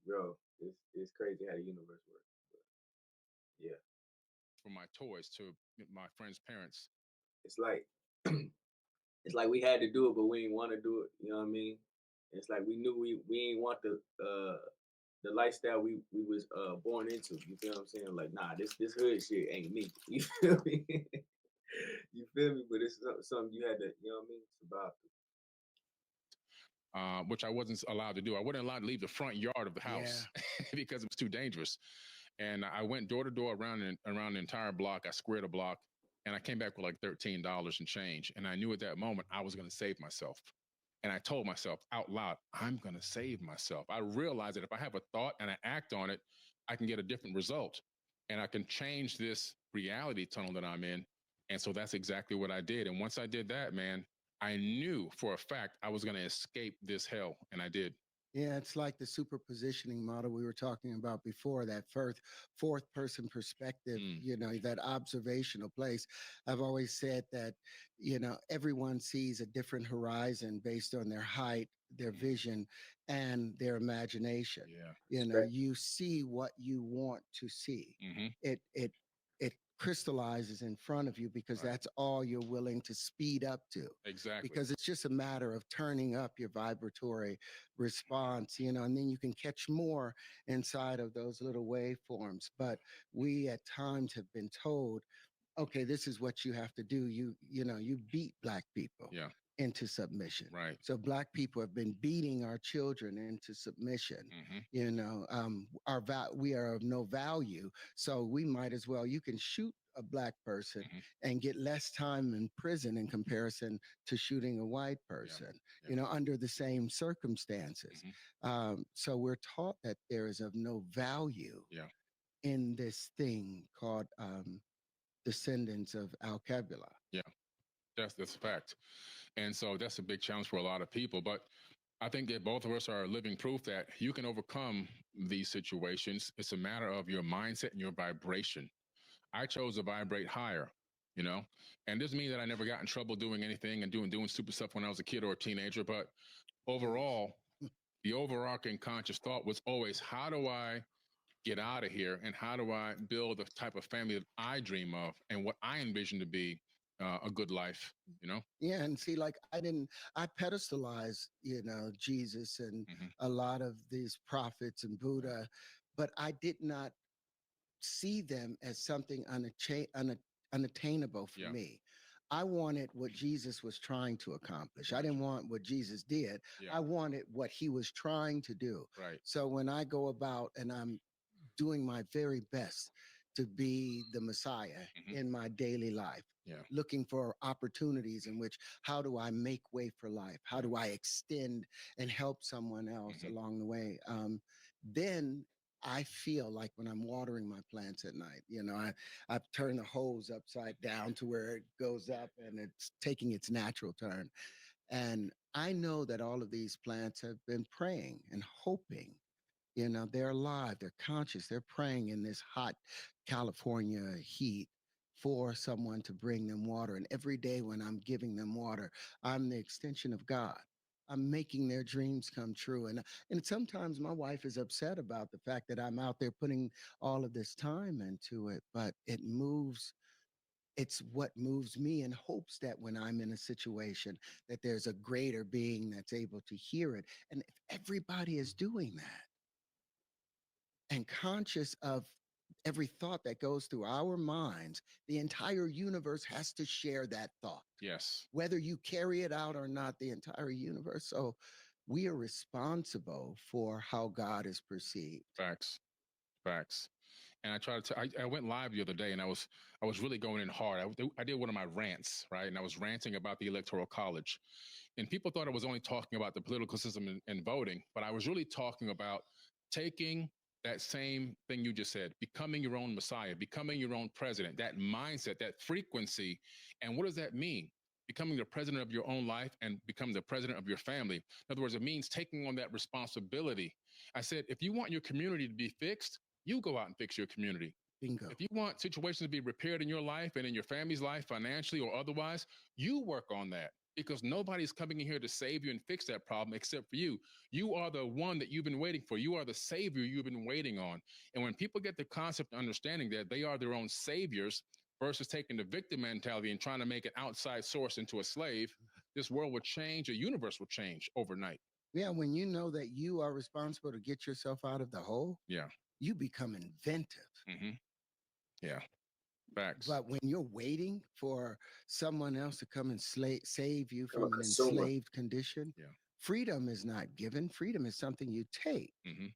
bro, it's crazy how the universe works. But yeah, For my toys to my friends' parents. it's like it's like we had to do it, but we didn't want to do it. You know what I mean? It's like we knew we ain't want the lifestyle we was born into. You feel what I'm saying? Like, nah, this hood shit ain't me. You feel me? You feel me? But it's something you had to, you know what I mean, survive through. which I wasn't allowed to do. I wasn't allowed to leave the front yard of the house because it was too dangerous. And I went door to door around the entire block. I squared a block, and I came back with like $13 and change. And I knew at that moment I was going to save myself. And I told myself out loud, I'm going to save myself. I realized that if I have a thought and I act on it, I can get a different result, and I can change this reality tunnel that I'm in. And so that's exactly what I did. And once I did that, man, I knew for a fact I was going to escape this hell, and I did. Yeah, it's like the superpositioning model we were talking about before, that fourth person perspective, that observational place. I've always said that, everyone sees a different horizon based on their height, their vision, and their imagination. Yeah. You see what you want to see. Mm-hmm. It crystallizes in front of you because that's all you're willing to speed up to. Exactly. Because it's just a matter of turning up your vibratory response, and then you can catch more inside of those little waveforms. But we at times have been told, okay, this is what you have to do. You beat Black people into submission. Right. So Black people have been beating our children into submission. We are of no value, so we might as well. You can shoot a Black person and get less time in prison in comparison to shooting a white person. Under the same circumstances. So we're taught that there is of no value in this thing called descendants of Al-Kabila. Yeah, that's a fact. And so that's a big challenge for a lot of people. But I think that both of us are living proof that you can overcome these situations. It's a matter of your mindset and your vibration. I chose to vibrate higher, and this means that I never got in trouble doing anything and doing stupid stuff when I was a kid or a teenager. But overall, the overarching conscious thought was always, how do I get out of here, and how do I build the type of family that I dream of and what I envision to be a good life, Yeah, and see, like I pedestalize, Jesus and a lot of these prophets and Buddha, but I did not see them as something unattainable for me. I wanted what Jesus was trying to accomplish. I didn't want what Jesus did. I wanted what he was trying to do. Right. So when I go about and I'm doing my very best to be the Messiah in my daily life, looking for opportunities in which, how do I make way for life? How do I extend and help someone else along the way? Then I feel like when I'm watering my plants at night, I've turned the hose upside down to where it goes up and it's taking its natural turn. And I know that all of these plants have been praying and hoping. They're alive, they're conscious, they're praying in this hot California heat for someone to bring them water. And every day when I'm giving them water, I'm the extension of God. I'm making their dreams come true. And sometimes my wife is upset about the fact that I'm out there putting all of this time into it, but it's what moves me in hopes that when I'm in a situation that there's a greater being that's able to hear it. And if everybody is doing that, and conscious of every thought that goes through our minds, the entire universe has to share that thought. Yes. Whether you carry it out or not, the entire universe. So we are responsible for how God is perceived. Facts. And I tried to. I went live the other day, and I was really going in hard. I did one of my rants, right, and I was ranting about the Electoral College, and people thought I was only talking about the political system and voting, but I was really talking about taking that same thing you just said, becoming your own Messiah, becoming your own president, that mindset, that frequency. And what does that mean? Becoming the president of your own life and become the president of your family. In other words, it means taking on that responsibility. I said, if you want your community to be fixed, you go out and fix your community. Bingo. If you want situations to be repaired in your life and in your family's life, financially or otherwise, you work on that, because nobody's coming in here to save you and fix that problem except for you. You are the one that you've been waiting for. You are the savior you've been waiting on. And when people get the concept of understanding that they are their own saviors versus taking the victim mentality and trying to make an outside source into a slave, this world will change, the universe will change overnight. Yeah, when you know that you are responsible to get yourself out of the hole, you become inventive. Yeah. Facts. But when you're waiting for someone else to come and save you from an enslaved condition, freedom is not given. Freedom is something you take. Mm-hmm.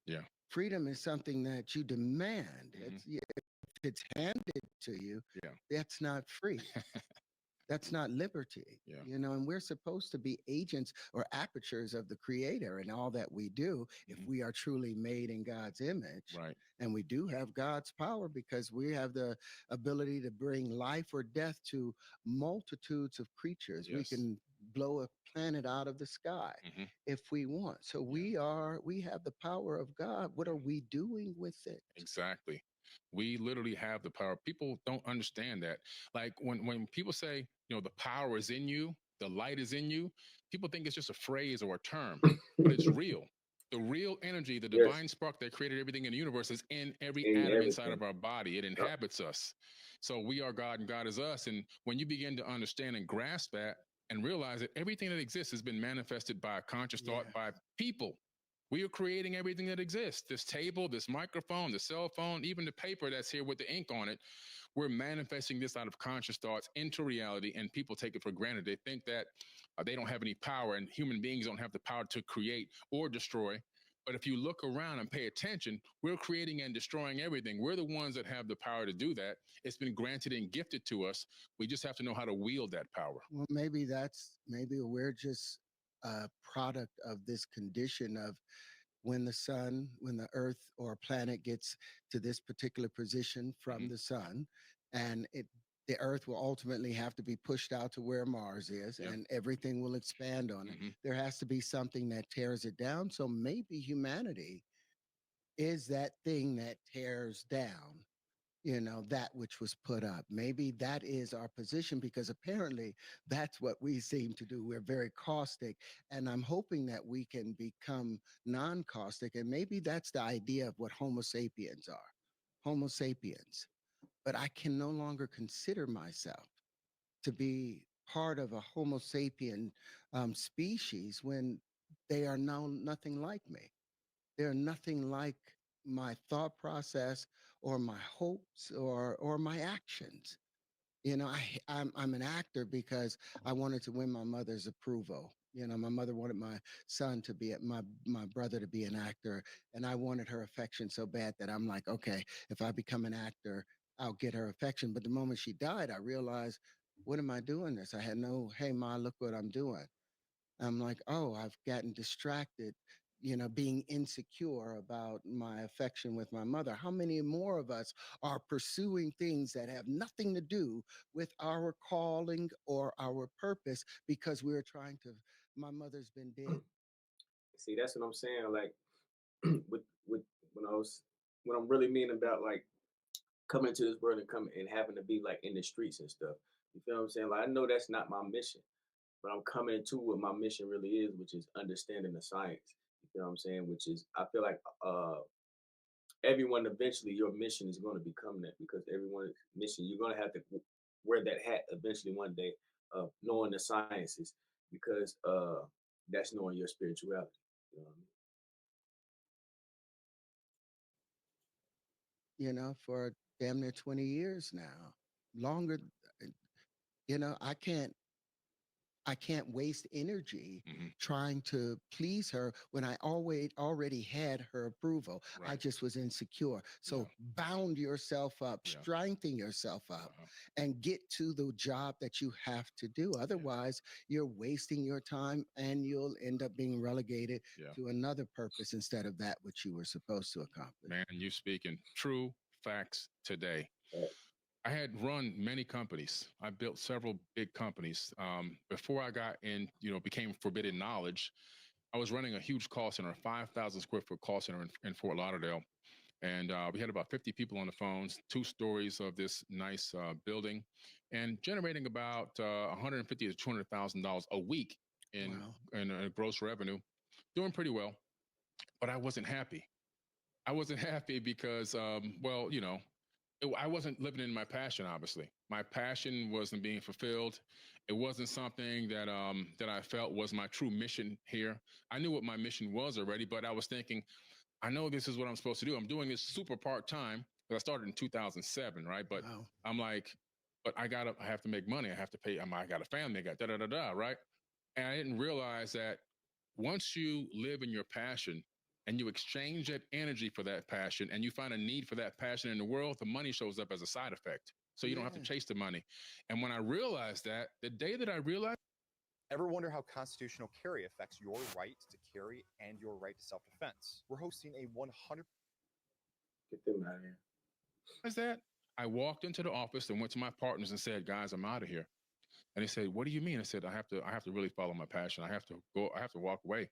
Yeah. Freedom is something that you demand. Mm-hmm. If it's handed to you, Yeah. that's not free. That's not liberty. Yeah. And we're supposed to be agents or apertures of the creator in all that we do if Mm-hmm. we are truly made in God's image. Right. And we do have God's power because we have the ability to bring life or death to multitudes of creatures. We Yes. can blow a planet out of the sky Mm-hmm. if we want. So Yeah. we have the power of God. What Yeah. are we doing with it? Exactly. We literally have the power. People don't understand that. Like when people say, the power is in you, the light is in you, people think it's just a phrase or a term, but it's real. The real energy, the Yes, divine spark that created everything in the universe is in every in atom inside everything. of our body. It Yup. inhabits us. So we are God and God is us. And when you begin to understand and grasp that and realize that everything that exists has been manifested by a conscious Yeah. thought by people. We are creating everything that exists. This table, this microphone, the cell phone, even the paper that's here with the ink on it. We're manifesting this out of conscious thoughts into reality, and people take it for granted. They think that they don't have any power, and human beings don't have the power to create or destroy. But if you look around and pay attention, we're creating and destroying everything. We're the ones that have the power to do that. It's been granted and gifted to us. We just have to know how to wield that power. Well, maybe we're just a product of this condition of when the earth or planet gets to this particular position from Mm-hmm. the sun, and the earth will ultimately have to be pushed out to where Mars is, Yeah. and everything will expand on it. Mm-hmm. There has to be something that tears it down. So maybe humanity is that thing that tears down, that which was put up. Maybe that is our position because apparently that's what we seem to do. We're very caustic. And I'm hoping that we can become non caustic. And maybe that's the idea of what Homo sapiens are Homo sapiens. But I can no longer consider myself to be part of a Homo sapien species when they are now nothing like me. They're nothing like my thought process or my hopes or my actions. I'm an actor because I wanted to win my mother's approval. My mother wanted my son to be my brother to be an actor, and I wanted her affection so bad that I'm like, okay, if I become an actor, I'll get her affection. But the moment she died, I realized, what am I doing this? I had no, hey ma, look what I'm doing. I'm like, oh, I've gotten distracted, being insecure about my affection with my mother. How many more of us are pursuing things that have nothing to do with our calling or our purpose because we're trying to? My mother's been dead. See, that's what I'm saying. Like with when I was when I'm really mean about like coming to this world and coming and having to be like in the streets and stuff. You feel what I'm saying? Like I know that's not my mission, but I'm coming into what my mission really is, which is understanding the science. You feel what I'm saying? Which is I feel like everyone eventually your mission is going to become that because everyone's mission you're going to have to wear that hat eventually one day of knowing the sciences because that's knowing your spirituality. You know what For damn near 20 years now, longer. I can't waste energy Mm-hmm. trying to please her when I already had her approval. I Right. just was insecure. Yeah. So bound yourself up, Yeah. strengthen yourself up, Uh-huh. and get to the job that you have to do. Yeah. Otherwise, you're wasting your time and you'll end up being relegated Yeah. to another purpose instead of that which you were supposed to accomplish. Man, you speaking true facts today. I mean? I had run many companies. I built several big companies. Before I got in, became forbidden knowledge, I was running a huge call center, a 5,000 square foot call center in Fort Lauderdale. And we had about 50 people on the phones, 2 stories of this nice building, and generating about 150 to $200,000 a week in, Wow. in gross revenue, doing pretty well. But I wasn't happy. I wasn't happy because, I wasn't living in my passion. Obviously, my passion wasn't being fulfilled. It wasn't something that I felt was my true mission here. I knew what my mission was already, but I was thinking, I know this is what I'm supposed to do. I'm doing this super part time because I started in 2007, right? But Wow. I'm like, but I have to make money. I have to pay. I got a family. I got da da da da, right? And I didn't realize that once you live in your passion and you exchange that energy for that passion and you find a need for that passion in the world, the money shows up as a side effect. So you don't have to Yeah. chase the money. And when I realized that, the day that I realized, Ever wonder how constitutional carry affects your right to carry and your right to self defense? We're hosting a 100 Get them out of here. that, I walked into the office and went to my partners and said, "Guys, I'm out of here." And they said, "What do you mean?" I said, I have to really follow my passion. I have to go, I have to walk away."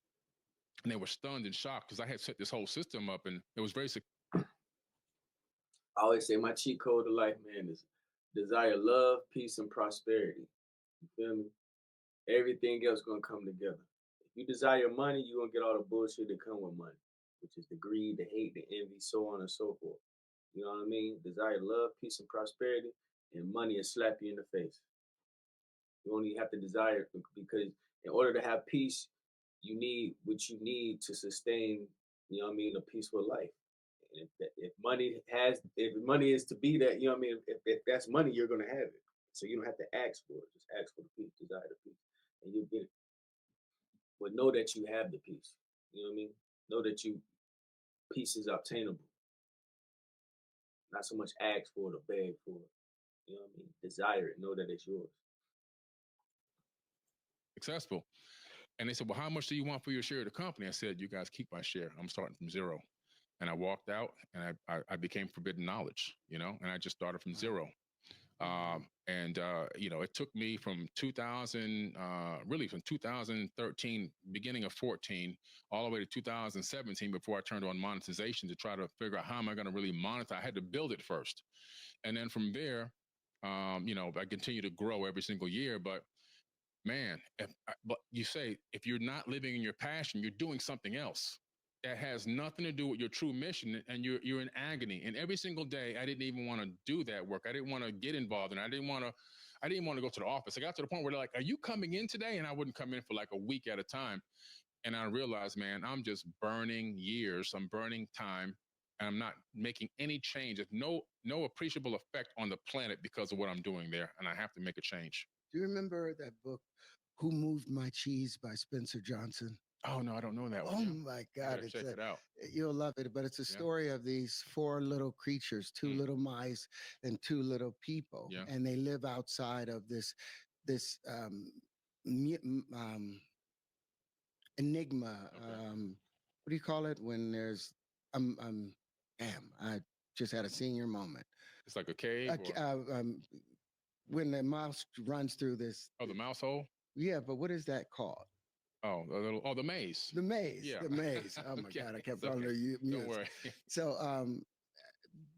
And they were stunned and shocked because I had set this whole system up and it was very I always say my cheat code to life, man, is desire love, peace, and prosperity. You feel me? Everything else gonna come together. If you desire money, you're gonna get all the bullshit that come with money, which is the greed, the hate, the envy, so on and so forth. You know what I mean? Desire love, peace, and prosperity, and money will slap you in the face. You only have to desire it because in order to have peace, you need what you need to sustain, you know what I mean, a peaceful life. And if money has, if money is to be that, you know what I mean, if that's money, you're gonna have it. So you don't have to ask for it. Just ask for the peace, desire the peace, and you'll get it. But know that you have the peace. You know what I mean? Know that you peace is obtainable. Not so much ask for it or beg for it. You know what I mean? Desire it. Know that it's yours. successful. And they said, "Well, how much do you want for your share of the company?" I said, "You guys keep my share. I'm starting from zero." And I walked out and I became forbidden knowledge, and I just started from zero. And it took me from 2000, really from 2013, beginning of 14, all the way to 2017 before I turned on monetization to try to figure out how am I going to really monetize. I had to build it first. And then from there, I continue to grow every single year. But man, but you say if you're not living in your passion, you're doing something else that has nothing to do with your true mission, and you're in agony. And every single day, I didn't even want to do that work. I didn't want to get involved, and I didn't want to go to the office. I got to the point where they're like, "Are you coming in today?" And I wouldn't come in for like a week at a time. And I realized, man, I'm just burning years. I'm burning time. And I'm not making any change. There's no appreciable effect on the planet because of what I'm doing there. And I have to make a change. Do you remember that book, Who Moved My Cheese by Spencer Johnson? Oh no, I don't know that one. Oh Yeah. my I God, gotta check it out. you'll love it. But it's a Yeah. story of these four little creatures, two Mm. little mice and two little people, Yeah. and they live outside of this enigma. Okay. What do you call it when there's damn, I just had a senior moment. It's like a cave Uh, or when the mouse runs through this, the mouse hole. yeah, but what is that called? The maze. The maze, Yeah. the maze. Oh my Okay. God, I kept It's calling okay. her Don't muse. worry. So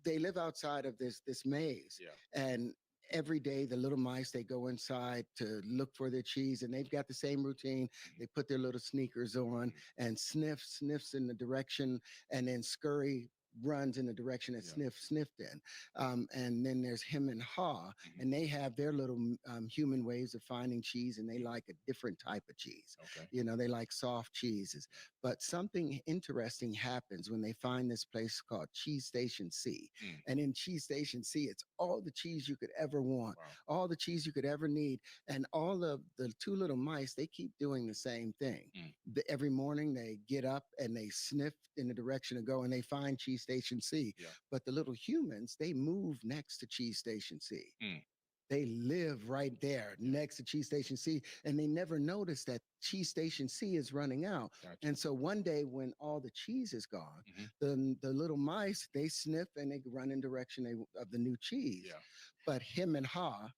they live outside of this maze, Yeah. and every day the little mice they go inside to look for their cheese, and they've got the same routine. They put their little sneakers on and sniffs in the direction, and then scurry runs in the direction that Yeah. sniffed in. And then there's him and Haw, Mhm. and they have their little human ways of finding cheese, and they like a different type of cheese. Okay. They like soft cheeses. But something interesting happens when they find this place called Cheese Station C. Mm. And in Cheese Station C, it's all the cheese you could ever want, Wow. all the cheese you could ever need. And all of the two little mice, they keep doing the same thing. Mm. Every morning they get up and they sniff in the direction to go and they find Cheese Station C. Yeah. But the little humans, they move next to Cheese Station C. Mm. They live right there next to Cheese Station C, and they never notice that Cheese Station C is running out. Gotcha. And so one day when all the cheese is gone, Mhm. the little mice, they sniff and they run in direction of the new cheese. Yeah. But him and Ha,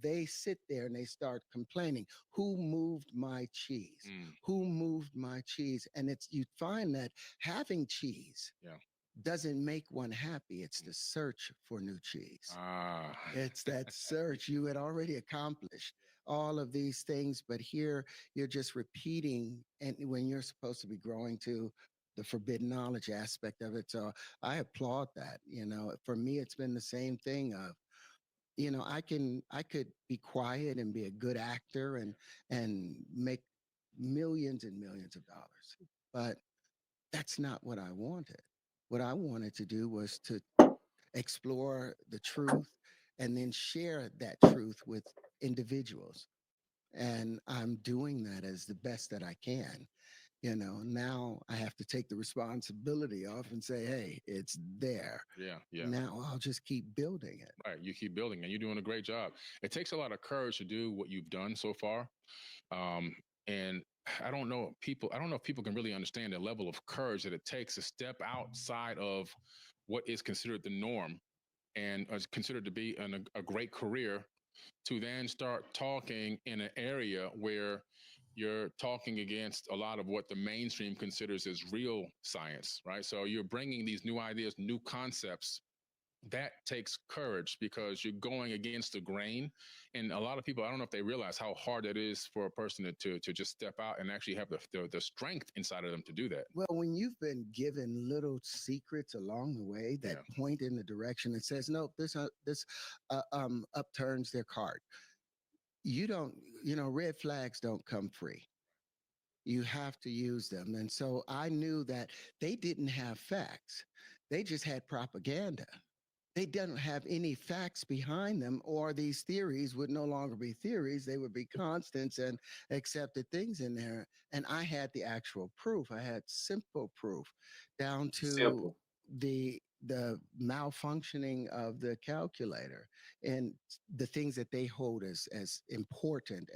they sit there and they start complaining, who moved my cheese? Mm. Who moved my cheese? And you find that having cheese Yeah. doesn't make one happy. It's the search for new cheese. Ah. It's that search you had already accomplished all of these things, but here you're just repeating, and when you're supposed to be growing to the forbidden knowledge aspect of it. So I applaud that. For me, it's been the same thing of, I could be quiet and be a good actor and make millions and millions of dollars, but that's not what I wanted. What I wanted to do was to explore the truth and then share that truth with individuals. And I'm doing that as the best that I can. Now I have to take the responsibility off and say, hey, it's there. Yeah, yeah. Now I'll just keep building it. Right. You keep building and you're doing a great job. It takes a lot of courage to do what you've done so far. Um, and I don't know if people can really understand the level of courage that it takes to step outside of what is considered the norm and is considered to be a great career to then start talking in an area where you're talking against a lot of what the mainstream considers as real science, right? So you're bringing these new ideas, new concepts. That takes courage because you're going against the grain. And a lot of people, I don't know if they realize how hard it is for a person to just step out and actually have the strength inside of them to do that. Well, when you've been given little secrets along the way that point in the direction that says, no, this upturns their cart. You don't, red flags don't come free. You have to use them. And so I knew that they didn't have facts. They just had propaganda. They didn't have any facts behind them, or these theories would no longer be theories. They would be constants and accepted things in there. And I had the actual proof. I had simple proof down to Simple. the malfunctioning of the calculator and the things that they hold as important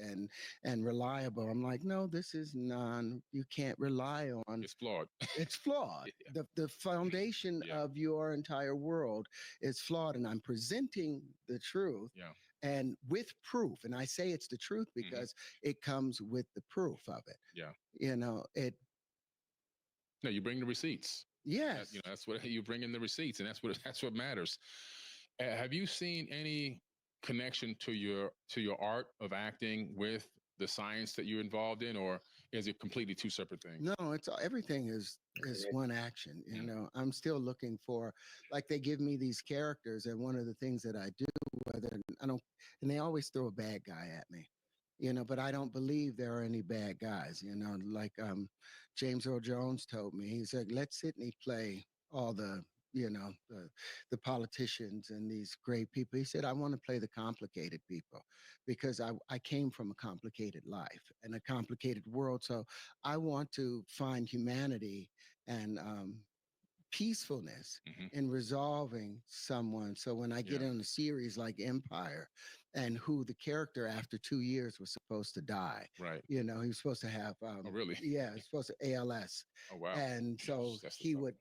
and reliable. I'm like, no, this is you can't rely on. It's flawed. It's flawed. Yeah. The foundation Yeah. of your entire world is flawed. And I'm presenting the truth Yeah. and with proof. And I say it's the truth because it comes with the proof of it. Yeah. It. No, you bring the receipts. Yes. That's what you bring in the receipts, and that's what matters. Have you seen any connection to your art of acting with the science that you're involved in, or is it completely two separate things? No, it's everything is one action. I'm still looking for, like, they give me these characters, and one of the things that I do, whether I don't, and they always throw a bad guy at me, but I don't believe there are any bad guys. Like James Earl Jones told me, he said, let Sidney play all the politicians and these great people. He said, I want to play the complicated people because I came from a complicated life and a complicated world. So I want to find humanity and peacefulness in resolving someone. So when I get in a series like Empire, and who the character after 2 years was supposed to die, right? He was supposed to have, oh really? Yeah, he's supposed to ALS. Oh wow! And so he would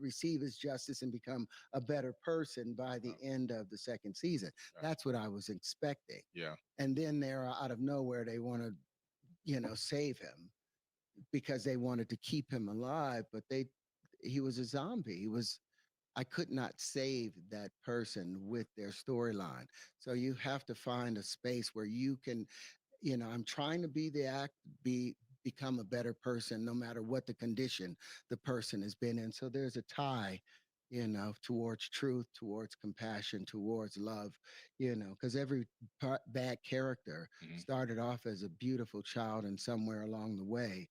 receive his justice and become a better person by the end of the second season. That's what I was expecting. Yeah. And then they're out of nowhere, they want to, save him because they wanted to keep him alive, but he was a zombie. I could not save that person with their storyline. So you have to find a space where you can, I'm trying to become a better person no matter what the condition the person has been in. So there's a tie, towards truth, towards compassion, towards love, because every bad character started off as a beautiful child, and somewhere along the way,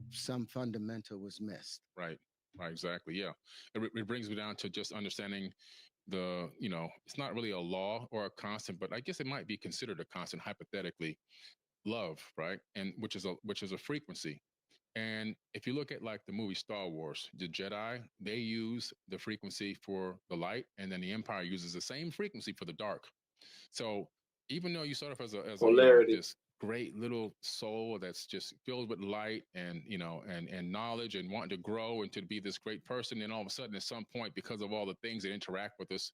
some fundamental was missed. Right. Right. Exactly. Yeah. It brings me down to just understanding it's not really a law or a constant, but I guess it might be considered a constant hypothetically. Love, right? And which is a frequency. And if you look at like the movie Star Wars, the Jedi, they use the frequency for the light, and then the Empire uses the same frequency for the dark. So even though you start off as Polarity. this great little soul that's just filled with light and and knowledge and wanting to grow and to be this great person, then all of a sudden at some point, because of all the things that interact with us,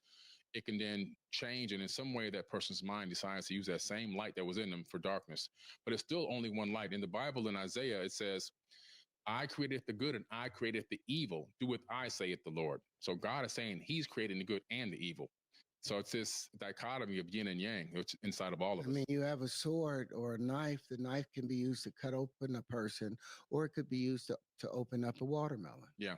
it can then change, and in some way that person's mind decides to use that same light that was in them for darkness. But it's still only one light. In the Bible, in Isaiah, it says, I created the good and I created the evil. Do what I say at the Lord. So God is saying he's creating the good and the evil. So it's this dichotomy of yin and yang, which inside of all of us. I mean, you have a sword or a knife. The knife can be used to cut open a person, or it could be used to open up a watermelon. Yeah.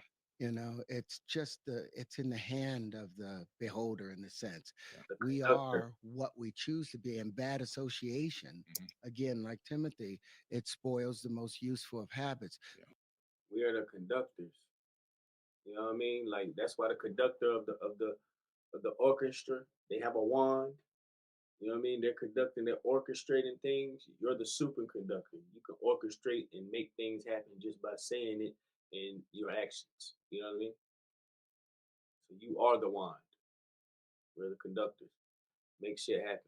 It's just it's in the hand of the beholder in the sense. Yeah. We are what we choose to be, and bad association, again, like Timothy, it spoils the most useful of habits. Yeah. We are the conductors. You know what I mean? Like that's why the conductor of the orchestra, they have a wand. You know what I mean? They're conducting, they're orchestrating things. You're the superconductor. You can orchestrate and make things happen just by saying it in your actions. You know what I mean? So you are the wand. We're the conductors. Make shit happen.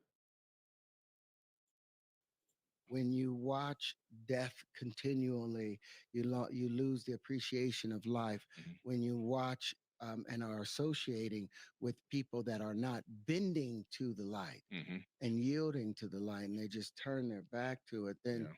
When you watch death continually, you lose the appreciation of life. Mhm. When you watch and are associating with people that are not bending to the light Mhm. and yielding to the light, and they just turn their back to it, then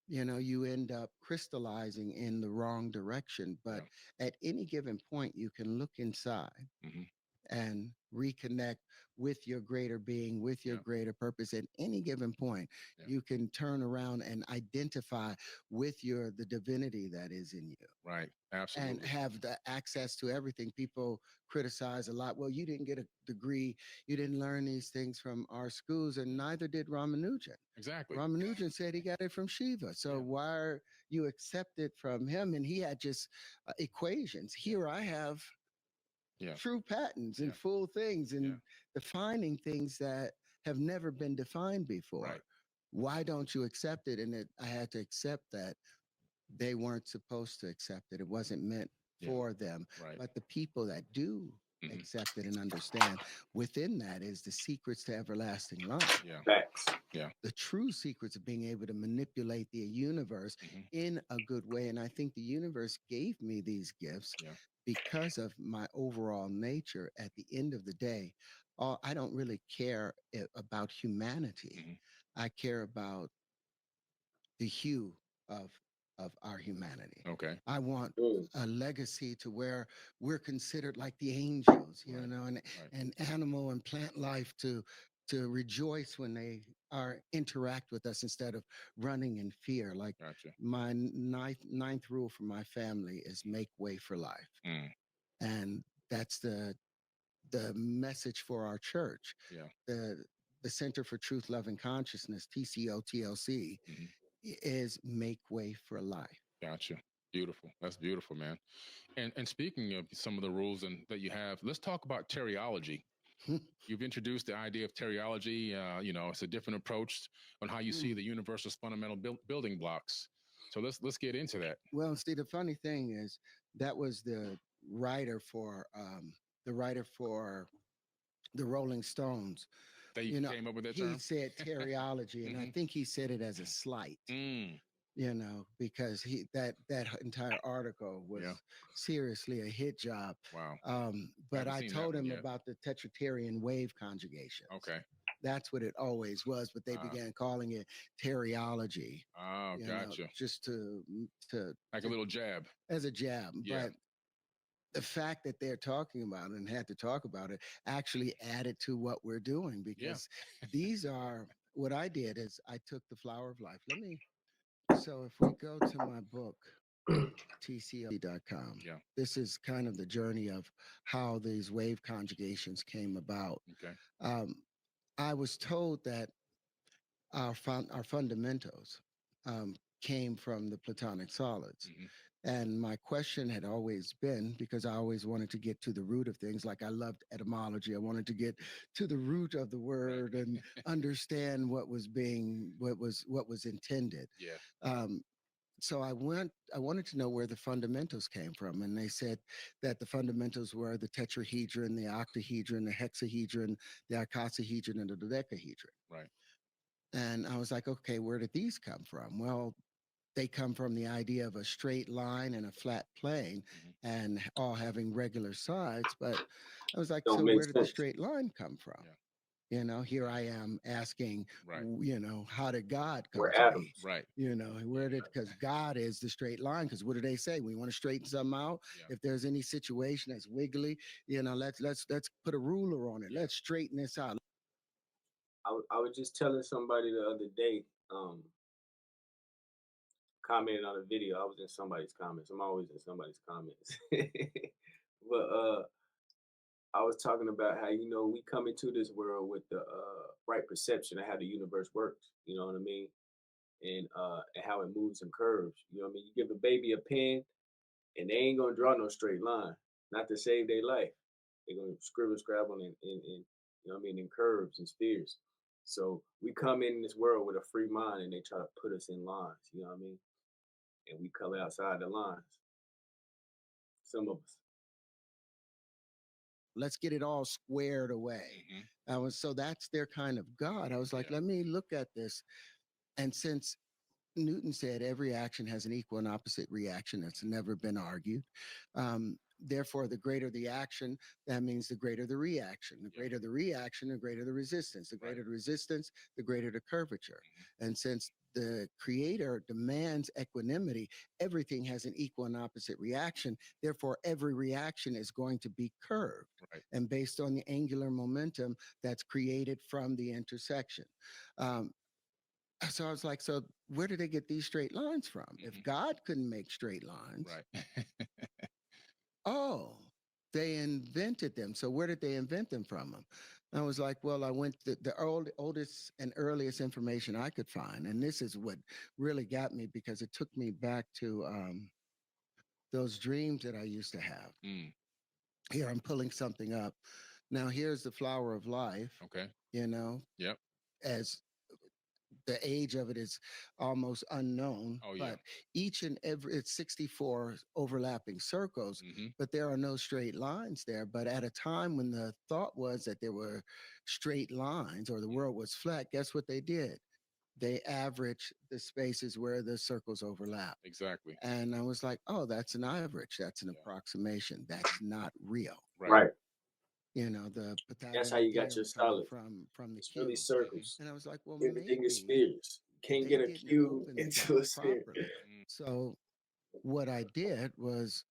Yeah. you end up crystallizing in the wrong direction. But Yeah. at any given point, you can look inside Mhm. and reconnect with your greater being, with your Yeah. greater purpose. At any given point, Yeah. you can turn around and identify with the divinity that is in you Right. and Absolutely. have the access to everything. People criticize a lot. Well, you didn't get a degree, you didn't learn these things from our schools, and neither did Ramanujan. Exactly. Ramanujan said he got it from Shiva. So Yeah. why are you accepted from him? And he had just equations. Here I have Yeah. true patterns and Yeah. full things Yeah. and defining things that have never been defined before. Right. Why don't you accept it? And I had to accept that they weren't supposed to accept it. It wasn't meant Yeah. for them. Right. But the people that do Mhm. accept it and understand, within that is the secrets to everlasting life. Yeah. Facts. Yeah. The true secrets of being able to manipulate the universe Mhm. in a good way. And I think the universe gave me these gifts Yeah. because of my overall nature. At the end of the day, I don't really care about humanity. Mhm. I care about the hue of our humanity. Okay. I want Mm. a legacy to where we're considered like the angels, Right. and Right. animal and plant life to rejoice when they are interact with us instead of running in fear. Like Gotcha. my ninth rule for my family is make way for life, Mm. and that's the message for our church. Yeah. The the Center for Truth, Love, and Consciousness, TCOTLC, Mhm. is make way for life. Gotcha. Beautiful. That's beautiful, man. And speaking of some of the rules and that you have, let's talk about teriology. You've introduced the idea of teriology. It's a different approach on how you see the universe's fundamental building blocks. So let's get into that. Well, see, the funny thing is that was writer for the writer for the Rolling Stones. That you You know, came up with that he term. said teriology, and I Hmm. think he said it as a slight. Mm. Because that entire article was Yeah. seriously a hit job. Wow. I But haven't I seen that told one him yet. about the Tetrotarian wave conjugations. Okay. That's what it always was, but they Uh, began calling it teriology, oh, gotcha. just Like a little jab. as a jab. Yeah. But the fact that they're talking about it and had to talk about it actually added to what we're doing, Yeah. because these are what I did is I took the flower of life. So if we go to my book, tclc.com, Yeah. this is kind of the journey of how these wave conjugations came about. Okay. Um, I was told that our fundamentals came from the Platonic solids. Hmm. And my question had always been, because I always wanted to get to the root of things, like I loved etymology. I wanted to get to the root of the Right. word and understand what was intended. Yeah. Um, so I wanted to know where the fundamentals came from. And they said that the fundamentals were the tetrahedron, the octahedron, the hexahedron, the icosahedron, and the dodecahedron. Right. And I was like, okay, where did these come from? Well, they come from the idea of a straight line and a flat plane Hmm. and all having regular sides. But I was like, Don't so make where did the sense. straight line come from? Yeah. Here I am asking, Right. how did God come We're to be? atoms. Right. Because God is the straight line. Because what do they say? We want to straighten something out. Yeah. If there's any situation that's wiggly, let's put a ruler on it. Yeah. Let's straighten this out. I was just telling somebody the other day, commenting on a video. I was in somebody's comments. I'm always in somebody's comments. But I was talking about how we come into this world with the right perception of how the universe works. You know what I mean? And how it moves and curves. You know what I mean? You give a baby a pen, and they ain't gonna draw no straight line, not to save their life. They're gonna scribble, scrabble, and you know what I mean, in curves and spheres. So we come in this world with a free mind, and they try to put us in lines. You know what I mean? And we color outside the lines. Some of us. Let's get it all squared away. So that's their kind of God. I was like, let me look at this. And since Newton said every action has an equal and opposite reaction, that's never been argued. Therefore, the greater the action, that means the greater the reaction. The greater the reaction, the greater the resistance. The greater the resistance, the greater the curvature. And since the creator demands equanimity, everything has an equal and opposite reaction. Therefore, every reaction is going to be curved and based on the angular momentum that's created from the intersection. So I was like, so where did they get these straight lines from? If God couldn't make straight lines, oh, they invented them. So where did they invent them from? Them? I was like, well, I went the oldest and earliest information I could find, and this is what really got me because it took me back to those dreams that I used to have. Here, I'm pulling something up. Now, here's the flower of life. Okay. You know. Yep. As the age of it is almost unknown, but each and every, it's 64 overlapping circles, but there are no straight lines there. But at a time when the thought was that there were straight lines or the world was flat, guess what they did? They averaged the spaces where the circles overlap. Exactly. And I was like, oh, that's an average. That's an approximation. That's not real. Right. You know, the That's how Pythagorean you got your theorem solid. from the It's cube. really circles. And I was like, well, Everything is maybe spheres. You can't they get a didn't cube open the into a flower sphere. properly. So what I did was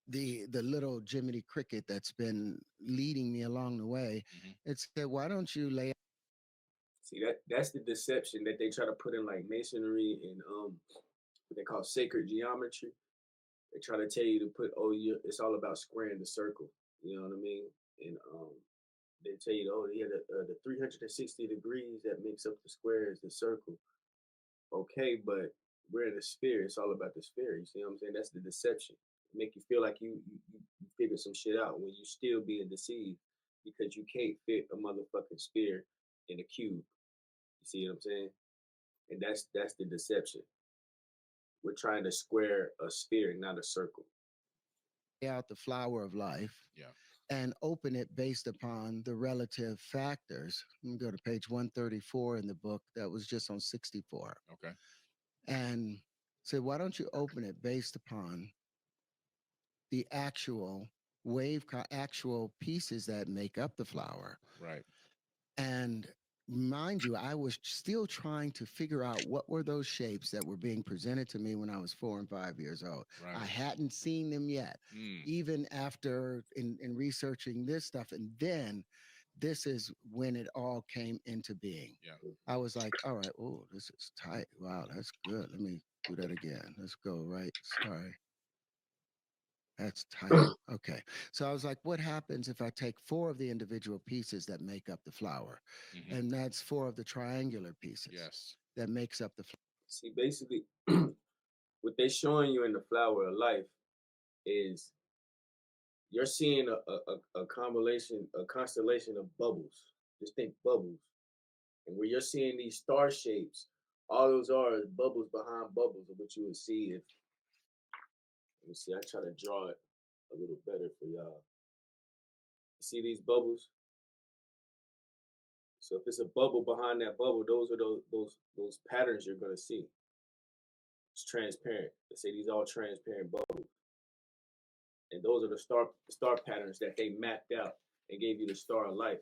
the little Jiminy Cricket that's been leading me along the way. It said, why don't you lay? See, that's the deception that they try to put in like masonry and what they call sacred geometry. They try to tell you to put, it's all about squaring the circle. You know what I mean? And they tell you, the 360 degrees that makes up the square is the circle. Okay, but we're in a sphere. It's all about the sphere. You see what I'm saying? That's the deception. Make you feel like you figured some shit out when you still being deceived because you can't fit a motherfucking sphere in a cube. You see what I'm saying? And that's the deception. We're trying to square a sphere, not a circle. Out the flower of life and open it based upon the relative factors. Let me go to page 134 in the book that was just on 64. Okay. And say, why don't you open it based upon the actual actual pieces that make up the flower? Right. And mind you, I was still trying to figure out what were those shapes that were being presented to me when I was 4 and 5 years old. Right. I hadn't seen them yet, even after in researching this stuff. And then this is when it all came into being. I was like, all right, oh, this is tight. Wow, that's good. Let me do that again. Let's go right. Sorry. That's tight. Okay. So I was like, what happens if I take 4 of the individual pieces that make up the flower? And that's 4 of the triangular pieces that makes up the flower. See, basically, what they're showing you in the flower of life is you're seeing a constellation of bubbles. Just think bubbles. And where you're seeing these star shapes, all those are bubbles behind bubbles of what you would see if, let me see, I try to draw it a little better for y'all. See these bubbles? So if it's a bubble behind that bubble, those are those patterns you're gonna see. It's transparent. They say these all transparent bubbles. And those are the star patterns that they mapped out and gave you the star of life.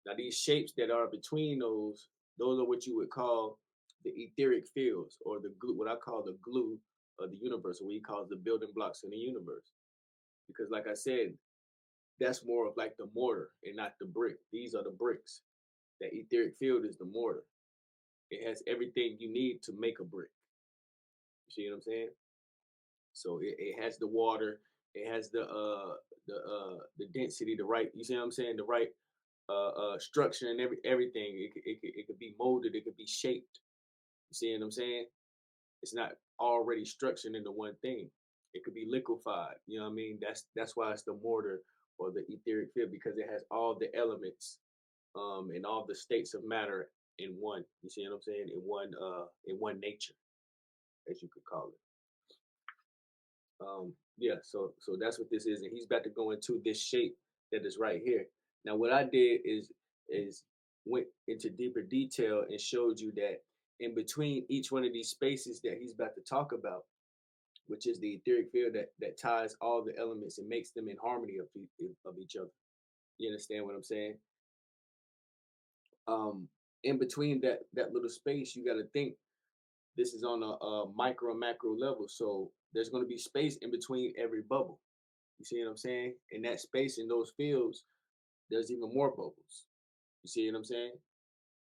Now these shapes that are between those are what you would call the etheric fields, or the glue, what I call the glue of the universe, or what he calls the building blocks in the universe. Because like I said, that's more of like the mortar and not the brick. These are the bricks. That etheric field is the mortar. It has everything you need to make a brick. You see what I'm saying? So it has the water, it has the density, the right, you see what I'm saying? The right structure and everything. It could be molded, it could be shaped. You see what I'm saying? It's not already structured into one thing. It could be liquefied. You know what I mean? That's why it's the mortar or the etheric field, because it has all the elements and all the states of matter in one. You see what I'm saying? In one nature, as you could call it. Yeah, so that's what this is, and he's about to go into this shape that is right here. Now, what I did is went into deeper detail and showed you that in between each one of these spaces that he's about to talk about, which is the etheric field that ties all the elements and makes them in harmony of each other. You understand what I'm saying? Um, in between that little space, you got to think this is on a micro macro level. So there's going to be space in between every bubble. You see what I'm saying? In that space, in those fields, there's even more bubbles. You see what I'm saying?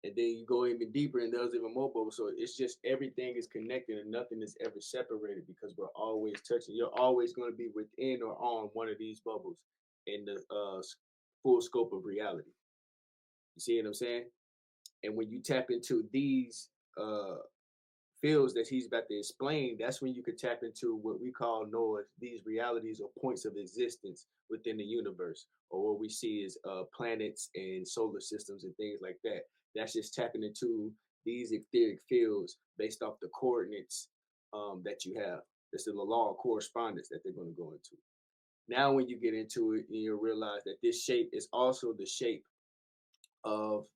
And then you go even deeper and there's even more bubbles. So it's just everything is connected and nothing is ever separated because we're always touching. You're always going to be within or on one of these bubbles in the full scope of reality. You see what I'm saying? And when you tap into these fields that he's about to explain, that's when you could tap into what we call know these realities or points of existence within the universe, or what we see as planets and solar systems and things like that. That's just tapping into these etheric fields based off the coordinates that you have. This is the law of correspondence that they're going to go into. Now, when you get into it, you'll realize that this shape is also the shape of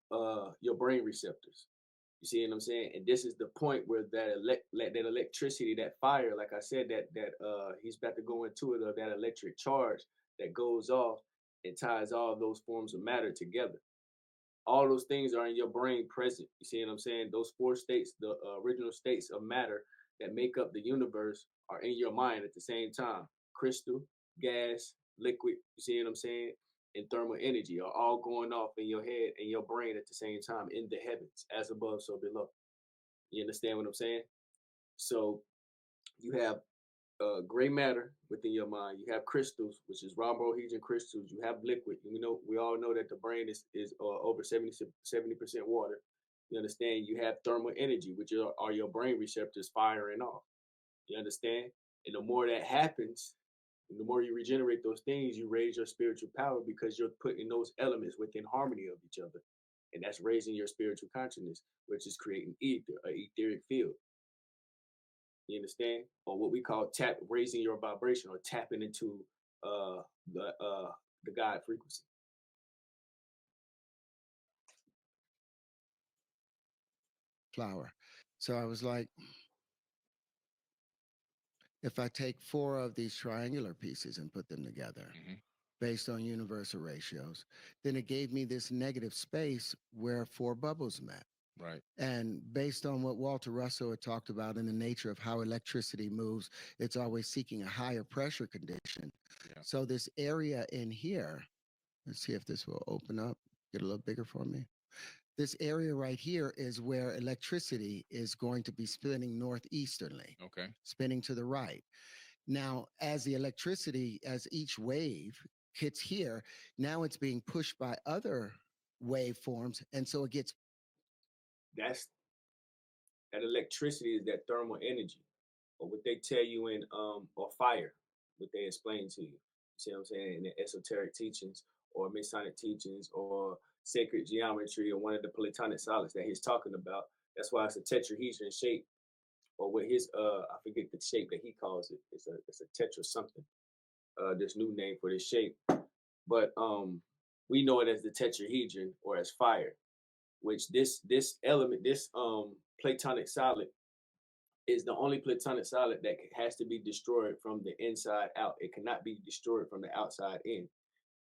your brain receptors. You see what I'm saying? And this is the point where that electricity, that fire, like I said, that he's about to go into it, of that electric charge that goes off and ties all those forms of matter together. All those things are in your brain present. You see what I'm saying? Those four states, the original states of matter that make up the universe, are in your mind at the same time. Crystal, gas, liquid. You see what I'm saying? And thermal energy are all going off in your head and your brain at the same time in the heavens, as above, so below. You understand what I'm saying? So you have gray matter within your mind. You have crystals, which is rhombohedron crystals. You have liquid. We all know that the brain is over 70% water. You understand? You have thermal energy, which are your brain receptors firing off. You understand? And the more that happens, and the more you regenerate those things, you raise your spiritual power because you're putting those elements within harmony of each other. And that's raising your spiritual consciousness, which is creating ether, an etheric field. You understand? Or what we call raising your vibration or tapping into uh, the God frequency. Flower. So I was like, if I take four of these triangular pieces and put them together based on universal ratios, then it gave me this negative space where four bubbles met. Right. And based on what Walter Russell had talked about in the nature of how electricity moves, it's always seeking a higher pressure condition. Yeah. So this area in here, let's see if this will open up, get a little bigger for me. This area right here is where electricity is going to be spinning northeasterly. Okay. Spinning to the right. Now, as the electricity, as each wave hits here, now it's being pushed by other waveforms. And so it gets. That electricity is that thermal energy, or what they tell you in or fire, what they explain to you. You see what I'm saying? In the esoteric teachings or Masonic teachings or sacred geometry or one of the Platonic solids that he's talking about. That's why it's a tetrahedron shape, or what his I forget the shape that he calls it. It's a tetra something. This new name for this shape, but we know it as the tetrahedron or as fire, which this element, this Platonic solid, is the only Platonic solid that has to be destroyed from the inside out. It cannot be destroyed from the outside in.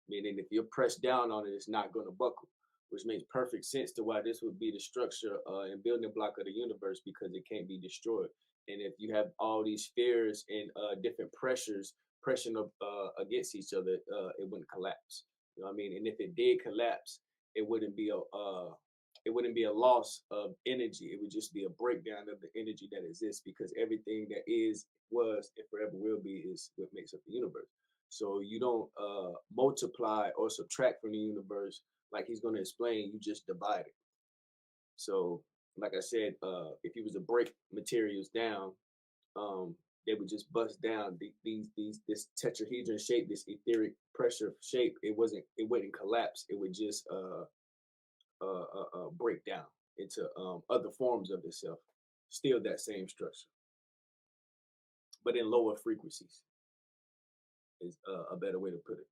Meaning, if you're pressed down on it, it's not going to buckle, which makes perfect sense to why this would be the structure and building block of the universe, because it can't be destroyed. And if you have all these spheres and different pressures pressing up against each other, it wouldn't collapse. You know what I mean? And if it did collapse, it wouldn't be a loss of energy. It would just be a breakdown of the energy that exists, because everything that is, was, and forever will be is what makes up the universe. So you don't multiply or subtract from the universe like he's going to explain. You just divide it. So, like I said, if you was to break materials down, they would just bust down this tetrahedron shape, this etheric pressure shape. It wouldn't collapse. It would just break down into other forms of itself. Still that same structure, but in lower frequencies is a better way to put it.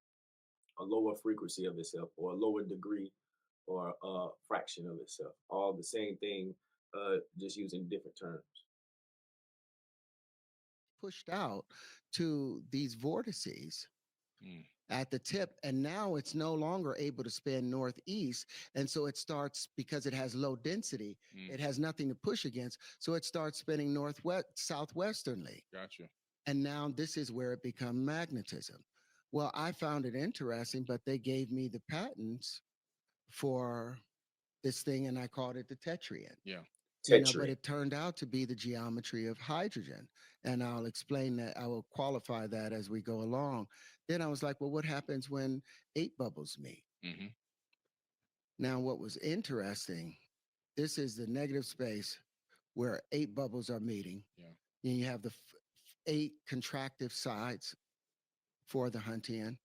A lower frequency of itself, or a lower degree, or a fraction of itself. All the same thing, just using different terms. Pushed out to these vortices at the tip, and now it's no longer able to spin northeast, and so it starts, because it has low density, it has nothing to push against, so it starts spinning northwest southwesternly. Gotcha. And now this is where it becomes magnetism. Well, I found it interesting, but they gave me the patents for this thing, and I called it the tetrian. Yeah. But it turned out to be the geometry of hydrogen. And I'll explain that. I will qualify that as we go along. Then I was like, well, what happens when 8 bubbles meet? Mm-hmm. Now, what was interesting, this is the negative space where 8 bubbles are meeting. Yeah. And you have the 8 contractive sides for the Huntian.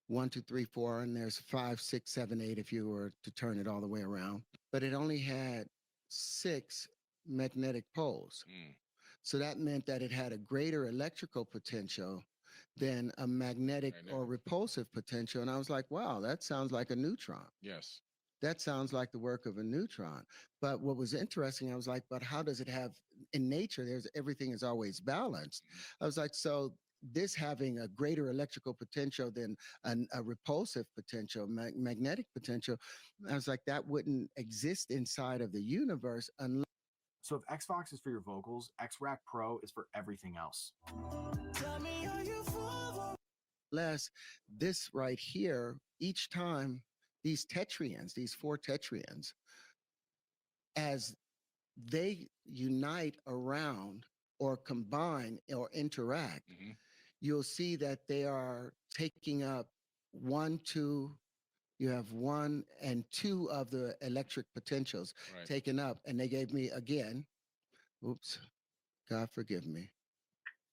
1, 2, 3, 4, and there's 5, 6, 7, 8 if you were to turn it all the way around. But it only had 6 magnetic poles. So that meant that it had a greater electrical potential than a magnetic or repulsive potential. And I was like, wow, that sounds like a neutron. Yes. That sounds like the work of a neutron. But what was interesting, I was like, but how does it have, in nature, everything is always balanced. I was like, so this having a greater electrical potential than a repulsive potential, magnetic potential, I was like, that wouldn't exist inside of the universe unless. So if Xbox is for your vocals, X-Rack Pro is for everything else. Unless this right here, each time these tetrians, these 4 tetrians, as they unite around or combine or interact, you'll see that they are taking up 1, 2, you have 1 and 2 of the electric potentials taken up. And they gave me again, oops, God forgive me.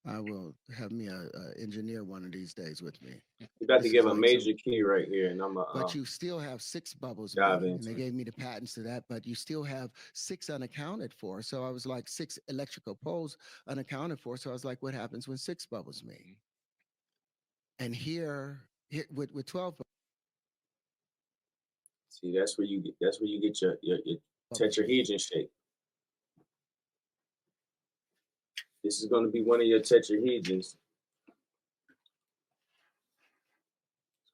I will have me a engineer one of these days with me. You got to give a major key right here, and I'm. But you still have 6 bubbles, and they gave me the patents to that. But you still have 6 unaccounted for. So I was like 6 electrical poles unaccounted for. So I was like, what happens when 6 bubbles meet? And here with 12. See, that's where you get your tetrahedron shape. This is going to be one of your tetrahedrons. It's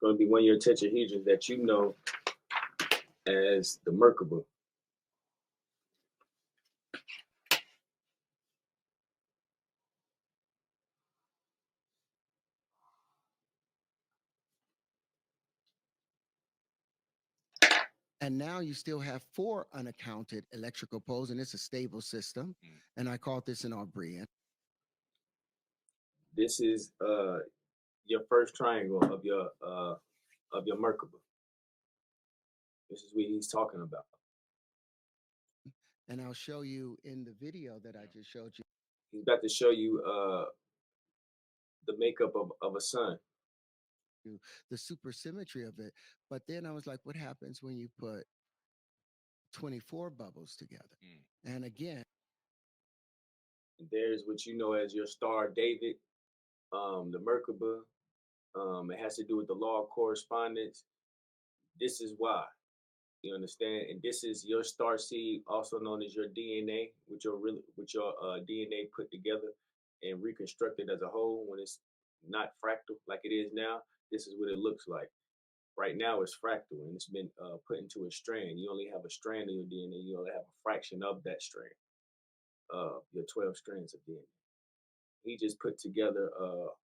going to be one of your tetrahedrons that you know as the Merkaba. And now you still have 4 unaccounted electrical poles, and it's a stable system. And I called this an Aubrian. This is your first triangle of your Merkaba. This is what he's talking about. And I'll show you in the video that I just showed you. He's about to show you the makeup of a sun. The supersymmetry of it. But then I was like, what happens when you put 24 bubbles together? And again, there's what you know as your star David, the Merkaba. It has to do with the law of correspondence. This is why. You understand? And this is your star seed, also known as your DNA, with your DNA put together and reconstructed as a whole. When it's not fractal like it is now, this is what it looks like. Right now, it's fractal and it's been put into a strand. You only have a strand of your DNA. You only have a fraction of that strand, your 12 strands of DNA. He just put together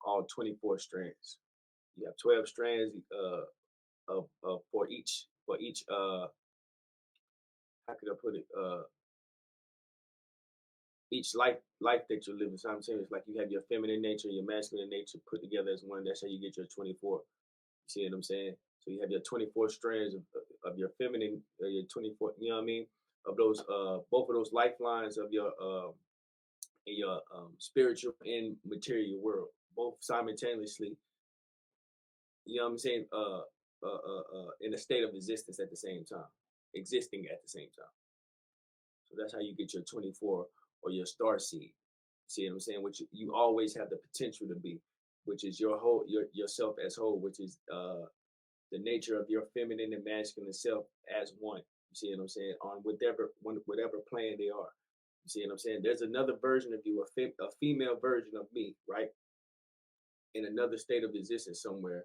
all 24 strands. You have 12 strands for each how could I put it? Each life that you're living simultaneously, like you have your feminine nature, your masculine nature put together as one. That's how you get your 24. You see what I'm saying? So you have your 24 strands of your feminine, your 24. You know what I mean? Of those, both of those lifelines of your in your spiritual and material world, both simultaneously. You know what I'm saying? In a state of existence at the same time. existing at the same time. So that's how you get your 24 or your star seed. See what I'm saying? Which you always have the potential to be, which is your whole yourself as whole, which is the nature of your feminine and masculine self as one. You see what I'm saying? On whatever plane they are. You see what I'm saying? There's another version of you, a female version of me, right? In another state of existence somewhere.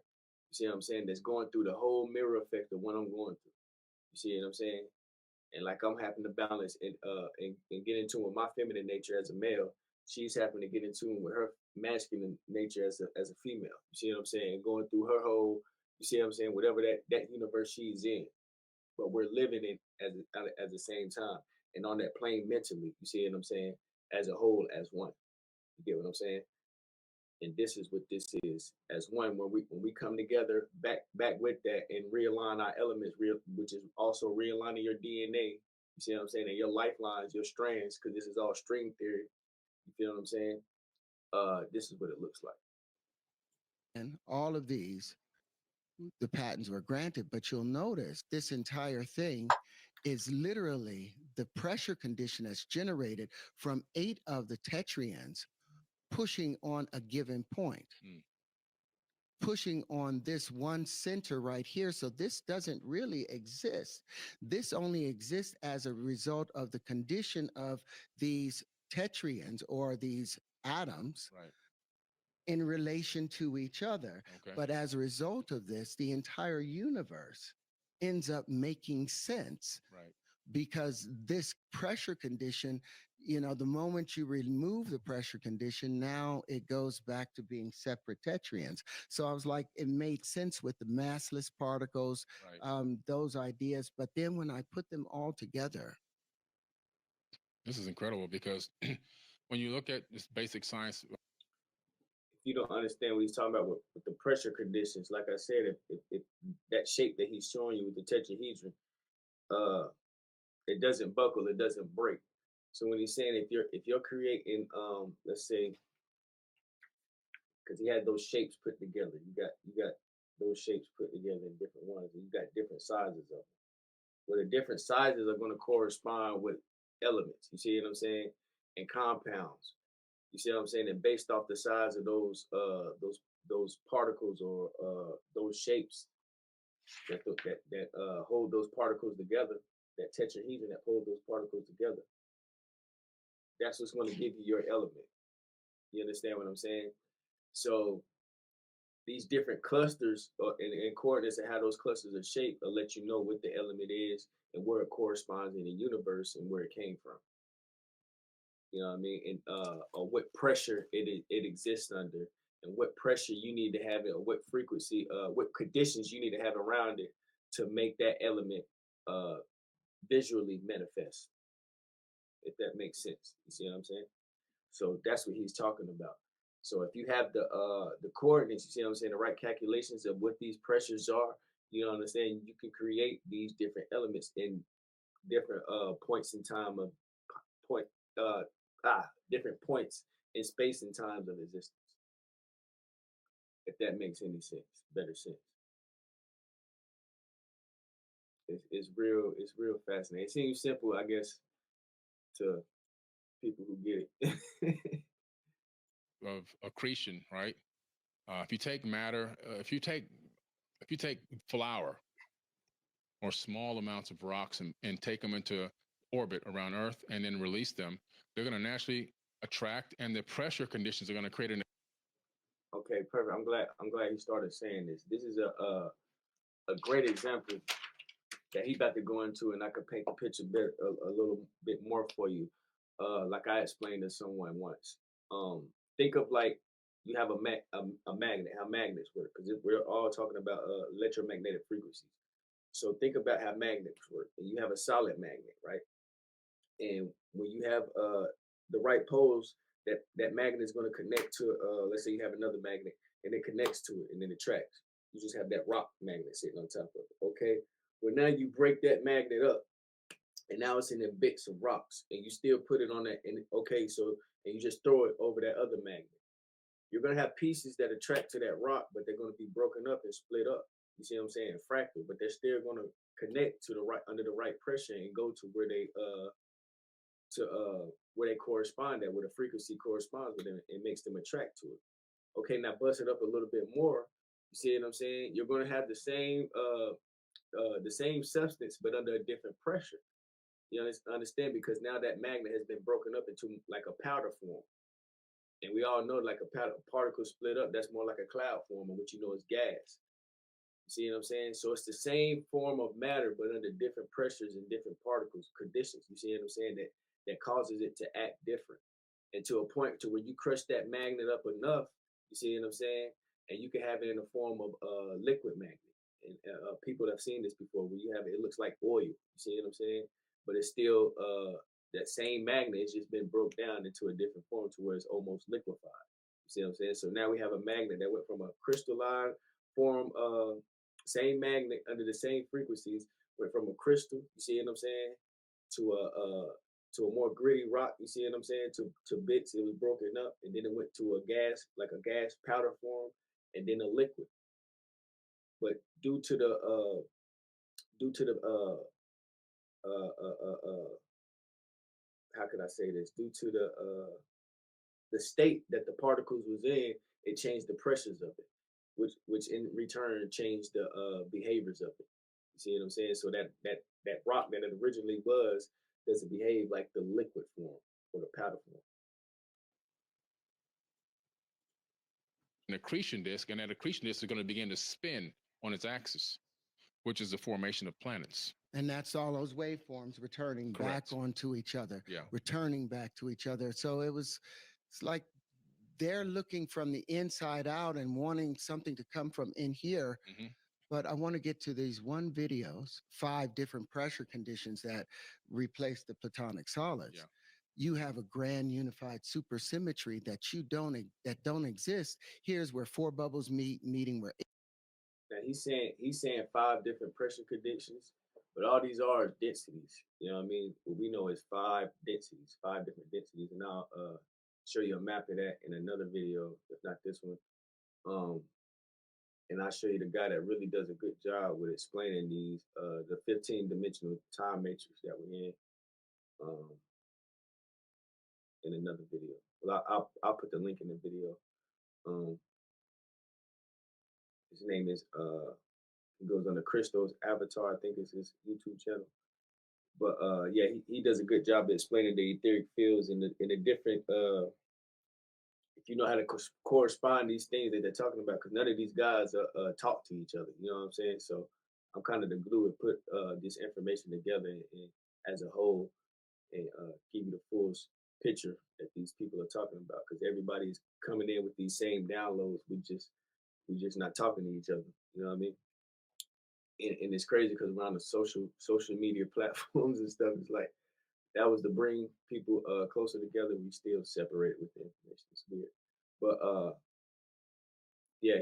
You see what I'm saying? That's going through the whole mirror effect of what I'm going through. You see what I'm saying? And like I'm having to balance and get in tune with my feminine nature as a male. She's having to get in tune with her masculine nature as a female. You see what I'm saying? And going through her whole, you see what I'm saying? Whatever that universe she's in, but we're living it at the same time and on that plane mentally. You see what I'm saying? As a whole, as one. You get what I'm saying? And this is what this is as one when we come together back with that and realign our elements, which is also realigning your DNA. You see what I'm saying? And your lifelines, your strands, because this is all string theory. You feel what I'm saying? This is what it looks like. And all of these, the patents were granted, but you'll notice this entire thing is literally the pressure condition that's generated from 8 of the tetrians pushing on a given point. Pushing on this one center right here. So this doesn't really exist. This only exists as a result of the condition of these tetrians or these atoms in relation to each other. Okay. But as a result of this, the entire universe ends up making sense. Right. Because this pressure condition, the moment you remove the pressure condition, now it goes back to being separate tetrians. So I was like, it made sense with the massless particles, those ideas. But then when I put them all together. This is incredible because when you look at this basic science. If you don't understand what he's talking about with the pressure conditions, like I said, if that shape that he's showing you with the tetrahedron, it doesn't buckle, it doesn't break. So when he's saying if you're creating let's say, because he had those shapes put together, you got those shapes put together in different ones, and you got different sizes of them. Well, the different sizes are going to correspond with elements. You see what I'm saying? And compounds. You see what I'm saying? And based off the size of those particles or those shapes that hold those particles together, that tetrahedron that hold those particles together, that's what's going to give you your element. You understand what I'm saying? So these different clusters and coordinates and how those clusters are shaped will let you know what the element is and where it corresponds in the universe and where it came from. You know what I mean? And or what pressure it exists under, and what pressure you need to have it, or what frequency, what conditions you need to have around it to make that element visually manifest. If that makes sense, you see what I'm saying? So that's what he's talking about. So if you have the coordinates, you see what I'm saying, the right calculations of what these pressures are, you understand, you can create these different elements in different points in time of different points in space and times of existence. If that makes any sense, better sense. It's real fascinating. It seems simple, I guess, to people who get it. Of accretion, right? If you take matter, if you take flour or small amounts of rocks and take them into orbit around Earth and then release them, they're going to naturally attract, and the pressure conditions are going to create an. Okay, perfect. I'm glad he started saying this. This is a great example that he about to go into, and I could paint the picture a little bit more for you. Like I explained to someone once. Think of like you have a magnet, how magnets work, because we're all talking about electromagnetic frequencies. So think about how magnets work. And you have a solid magnet, right? And when you have the right poles, that magnet is going to connect to, let's say you have another magnet, and it connects to it, and then it attracts. You just have that rock magnet sitting on top of it, okay? Well, now you break that magnet up, and now it's in the bits of rocks, and you still put it on that, and okay, so, and you just throw it over that other magnet. You're going to have pieces that attract to that rock, but they're going to be broken up and split up. You see what I'm saying? Fractal, but they're still gonna connect to the right under the right pressure and go to where they correspond at, where the frequency corresponds with them, and makes them attract to it. Okay, now bust it up a little bit more. You see what I'm saying? You're gonna have the same substance, but under a different pressure. You understand? Because now that magnet has been broken up into like a powder form. And we all know like a particle split up, that's more like a cloud form, of what you know is gas. You see what I'm saying? So it's the same form of matter, but under different pressures and different particles, conditions. You see what I'm saying? That causes it to act different. And to a point to where you crush that magnet up enough, you see what I'm saying? And you can have it in the form of liquid magnet. And people have seen this before, where you have it, it looks like oil. You see what I'm saying? But it's still that same magnet has just been broke down into a different form to where it's almost liquefied. You see what I'm saying? So now we have a magnet that went from a crystalline form, same magnet under the same frequencies, went from a crystal, you see what I'm saying, to a more gritty rock, you see what I'm saying, to bits, it was broken up, and then it went to a gas, like a gas powder form, and then a liquid. But due to the how can I say this? Due to the state that the particles was in, it changed the pressures of it, which in return changed the behaviors of it. You see what I'm saying? So that rock that it originally was doesn't behave like the liquid form or the powder form. An accretion disk, and that accretion disk is going to begin to spin on its axis, which is the formation of planets. And that's all those waveforms returning Correct. back onto each other, Yeah. returning back to each other. So it's like they're looking from the inside out and wanting something to come from in here. Mm-hmm. But I want to get to these 5 different pressure conditions that replace the platonic solids. Yeah. You have a grand unified supersymmetry that don't exist. Here's where 4 bubbles meeting where. Now he's saying 5 different pressure conditions, but all these are densities. You know what I mean? What we know is 5 densities, 5 different densities, and I'll show you a map of that in another video, if not this one. And I'll show you the guy that really does a good job with explaining these, the 15-dimensional time matrix that we're in another video. Well, I'll put the link in the video. His name is he goes under Crystal's Avatar, I think it's his YouTube channel. But yeah, he does a good job of explaining the etheric fields and the different if you know how to correspond these things that they're talking about, because none of these guys talk to each other. You know what I'm saying? So I'm kind of the glue and put this information together and as a whole, and give you the full picture that these people are talking about, because everybody's coming in with these same downloads. We just not talking to each other. You know what I mean? And it's crazy because we're on the social media platforms and stuff. It's like that was to bring people closer together. We still separate with the information. It's weird, but yeah,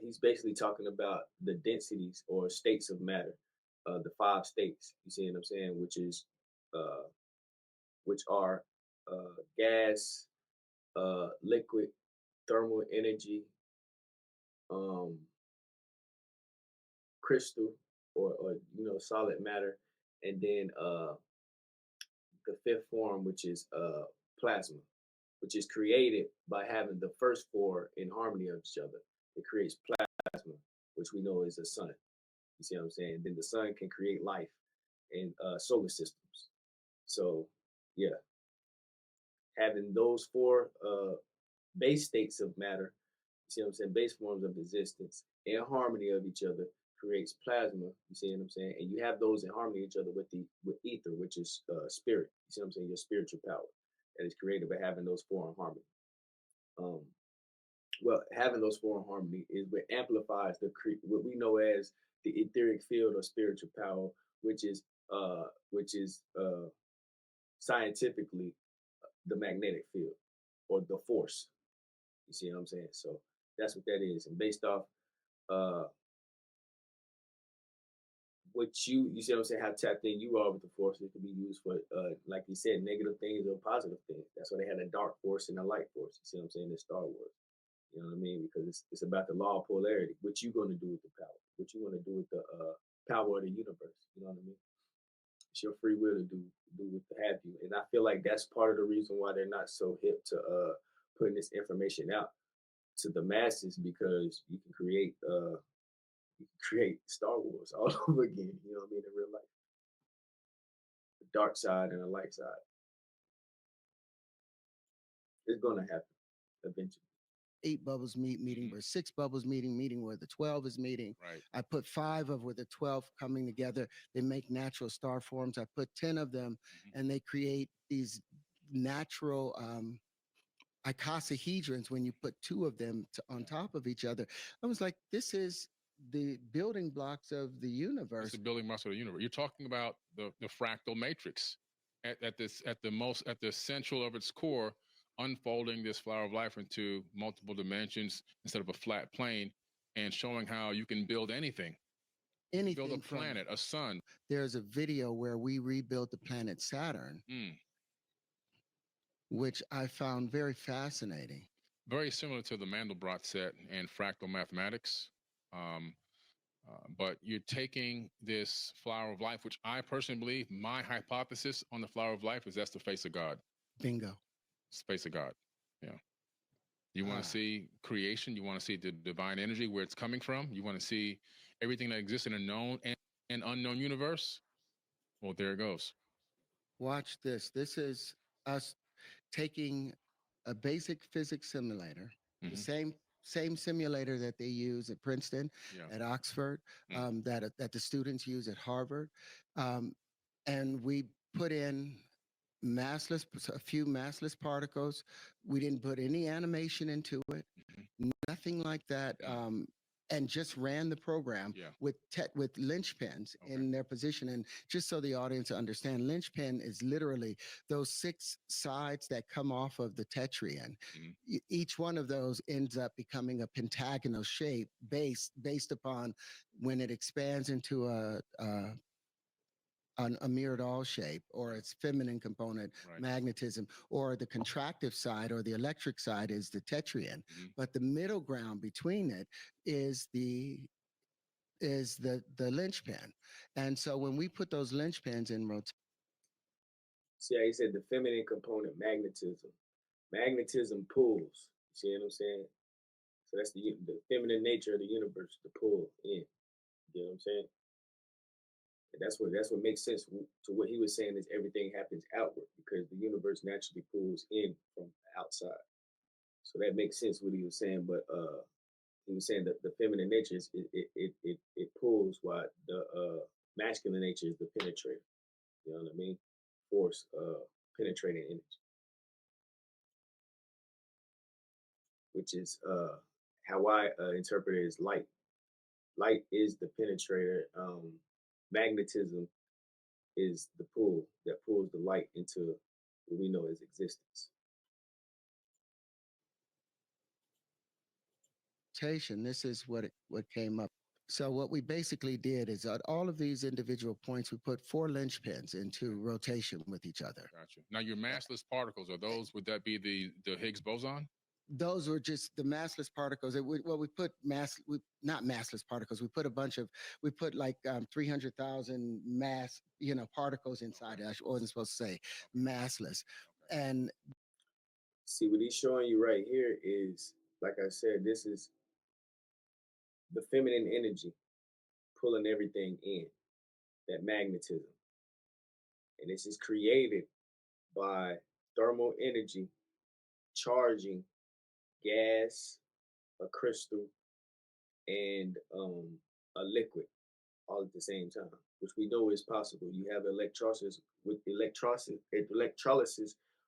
he's basically talking about the densities or states of matter, the 5 states. You see what I'm saying? Which are gas, liquid, thermal energy, crystal, or solid matter, and then the 5th form, which is plasma, which is created by having the first 4 in harmony of each other. It creates plasma, which we know is a sun. You see what I'm saying? Then the sun can create life in solar systems. So yeah, having those 4 base states of matter, you see what I'm saying, base forms of existence in harmony of each other creates plasma. You see what I'm saying? And you have those in harmony with each other with ether, which is spirit. You see what I'm saying? Your spiritual power that is created by having those 4 in harmony. Well, having those 4 in harmony is what amplifies what we know as the etheric field or spiritual power, which is scientifically the magnetic field or the force. You see what I'm saying? So that's what that is. And based off what you see what I'm saying, how tapped in you are with the force, it can be used for, like you said, negative things or positive things. That's why they had a dark force and a light force. You see what I'm saying? In Star Wars. You know what I mean? Because it's about the law of polarity. What you going to do with the power? what you want to do with the power of the universe. You know what I mean? It's your free will to do what have you. And I feel like that's part of the reason why they're not so hip to putting this information out to the masses, because you can create Star Wars all over again. You know what I mean? In real life, the dark side and the light side. It's gonna happen eventually. 8 bubbles meeting where 6 bubbles meeting where the 12 is meeting. Right. I put 5 of where the 12 coming together. They make natural star forms. I put 10 of them, and they create these natural icosahedrons when you put 2 of them on top of each other. I was like, this is the building blocks of the universe. It's the building blocks of the universe. You're talking about the fractal matrix at the central of its core, unfolding this flower of life into multiple dimensions instead of a flat plane, and showing how you can build anything. Anything. Build a planet, a sun. There's a video where we rebuilt the planet Saturn, which I found very fascinating. Very similar to the Mandelbrot set and fractal mathematics. But you're taking this flower of life, which I personally believe, my hypothesis on the flower of life is that's the face of God. Bingo. It's the face of God. Yeah. You want to see creation. You want to see the divine energy, where it's coming from. You want to see everything that exists in a known and unknown universe. Well, there it goes. Watch this. This is us taking a basic physics simulator, the same simulator that they use at Princeton, at Oxford, that the students use at Harvard, and we put in a few massless particles. We didn't put any animation into it, nothing like that. And just ran the program with linchpins in their position. And just so the audience understand, linchpin is literally those 6 sides that come off of the tetrahedron. Each one of those ends up becoming a pentagonal shape based upon when it expands into a Myrdal shape, or its feminine component, magnetism, or the contractive side or the electric side is the tetrahedron. But the middle ground between it is the linchpin. And so when we put those linchpins in rotation. See how he said the feminine component, magnetism. Magnetism pulls. See what I'm saying? So that's the feminine nature of the universe, to pull in. You know what I'm saying? And that's what makes sense to what he was saying, is everything happens outward because the universe naturally pulls in from the outside. So that makes sense what he was saying. But he was saying that the feminine nature is it pulls, while the masculine nature is the penetrator. You know what I mean? Force penetrating energy, which is how I interpret it as light. Light is the penetrator. Magnetism is the pull that pulls the light into what we know as existence. This is what came up. So what we basically did is at all of these individual points, we put 4 linchpins into rotation with each other. Gotcha. Now your massless particles, would that be the Higgs boson? Those were just the massless particles. We put not massless particles. We put like 300,000 mass, particles inside. I wasn't supposed to say massless. And see what he's showing you right here is, like I said, this is the feminine energy pulling everything in, that magnetism. And this is created by thermal energy charging gas, a crystal, and a liquid all at the same time, which we know is possible. You have electrolysis,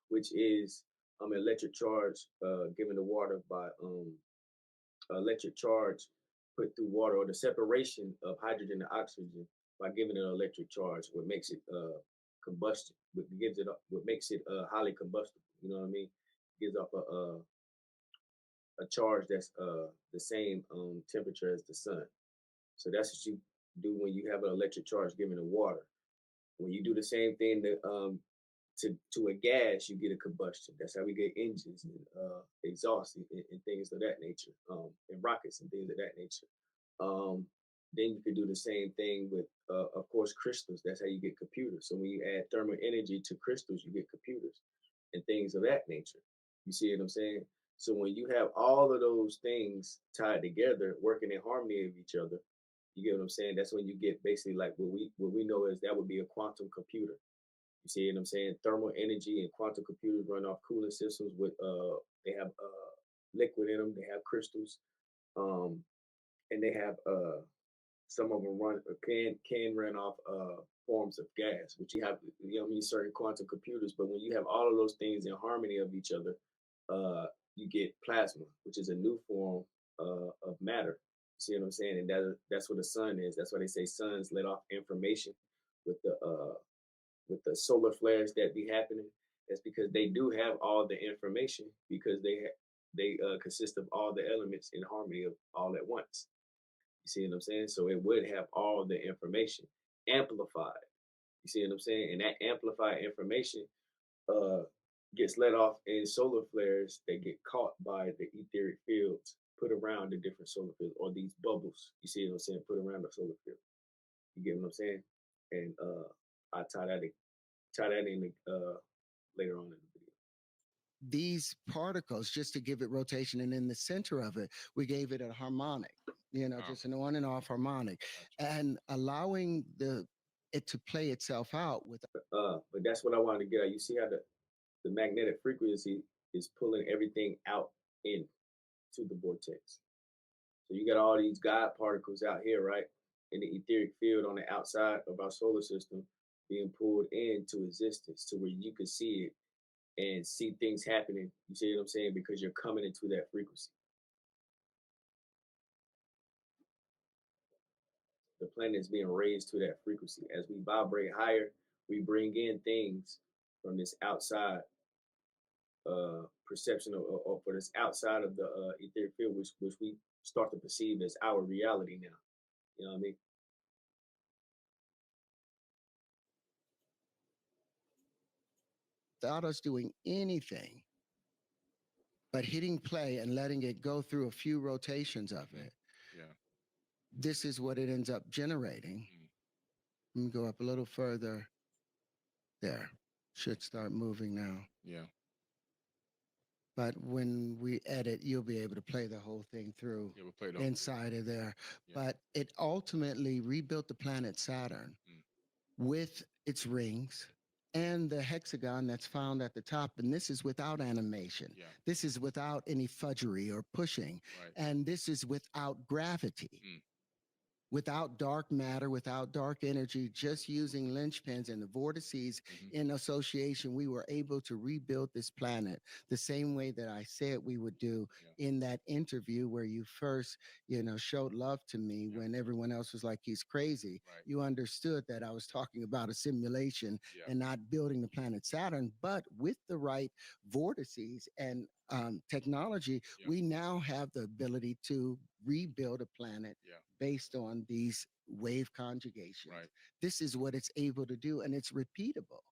which is electric charge given to water by electric charge put through water, or the separation of hydrogen and oxygen by giving it an electric charge, what makes it combustion, what makes it highly combustible. You know what I mean? Gives off a charge that's the same temperature as the sun. So that's what you do when you have an electric charge given to water. When you do the same thing to a gas, you get a combustion. That's how we get engines and exhaust and things of that nature, and rockets and things of that nature. Then you could do the same thing with, of course, crystals. That's how you get computers. So when you add thermal energy to crystals, you get computers and things of that nature. You see what I'm saying? So when you have all of those things tied together, working in harmony of each other, you get what I'm saying? That's when you get basically like what we know is that would be a quantum computer. You see what I'm saying? Thermal energy and quantum computers run off cooling systems with they have liquid in them, they have crystals, um, and they have some of them run can run off forms of gas, which you have, you know, I mean, certain quantum computers. But when you have all of those things in harmony of each other, you get plasma, which is a new form of matter. You see what I'm saying? And that's what the sun is. That's why they say suns let off information with the solar flares that be happening. That's because they do have all the information because they consist of all the elements in harmony of all at once. You see what I'm saying? So it would have all the information amplified. You see what I'm saying? And that amplified information uh, gets let off in solar flares that get caught by the etheric fields put around the different solar fields or these bubbles. You see what I'm saying? Put around the solar field. You get what I'm saying? And I tie that in later on in the video. These particles, just to give it rotation, and in the center of it, we gave it a harmonic, just an on and off harmonic, and allowing it to play itself out with. But that's what I wanted to get at. You see how the magnetic frequency is pulling everything out into the vortex. So you got all these God particles out here, right? In the etheric field on the outside of our solar system being pulled into existence to where you can see it and see things happening. You see what I'm saying? Because you're coming into that frequency. The planet is being raised to that frequency. As we vibrate higher, we bring in things from this outside perception or for this outside of the etheric field, which we start to perceive as our reality now. You know what I mean? Without us doing anything but hitting play and letting it go through a few rotations of it. Yeah. This is what it ends up generating. Let me go up a little further. There. Should start moving now. Yeah. But when we edit, you'll be able to play the whole thing through inside of there. Yeah. But it ultimately rebuilt the planet Saturn with its rings and the hexagon that's found at the top. And this is without animation. Yeah. This is without any fudgery or pushing. Right. And this is without gravity. Without dark matter, without dark energy, just using linchpins and the vortices in association, we were able to rebuild this planet the same way that I said we would do in that interview where you first, showed love to me when everyone else was like, he's crazy. Right. You understood that I was talking about a simulation and not building the planet Saturn, but with the right vortices and technology, we now have the ability to rebuild a planet based on these wave conjugations. Right. This is what it's able to do, and it's repeatable.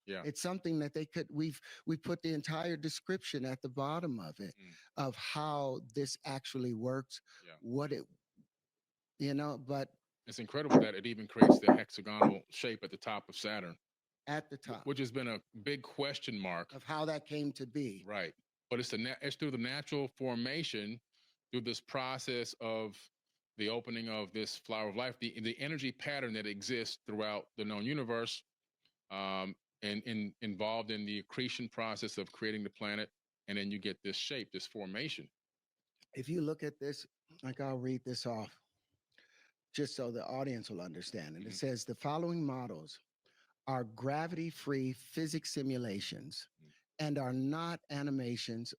Yeah, it's something that we put the entire description at the bottom of it of how this actually works, what it, but it's incredible that it even creates the hexagonal shape at the top of Saturn. At the top, which has been a big question mark of how that came to be. Right, but it's through the natural formation, through this process of the opening of this flower of life, the energy pattern that exists throughout the known universe, and involved in the accretion process of creating the planet, and then you get this shape, this formation. If you look at this, like I'll read this off, just so the audience will understand it. It says the following models are gravity-free physics simulations and are not animations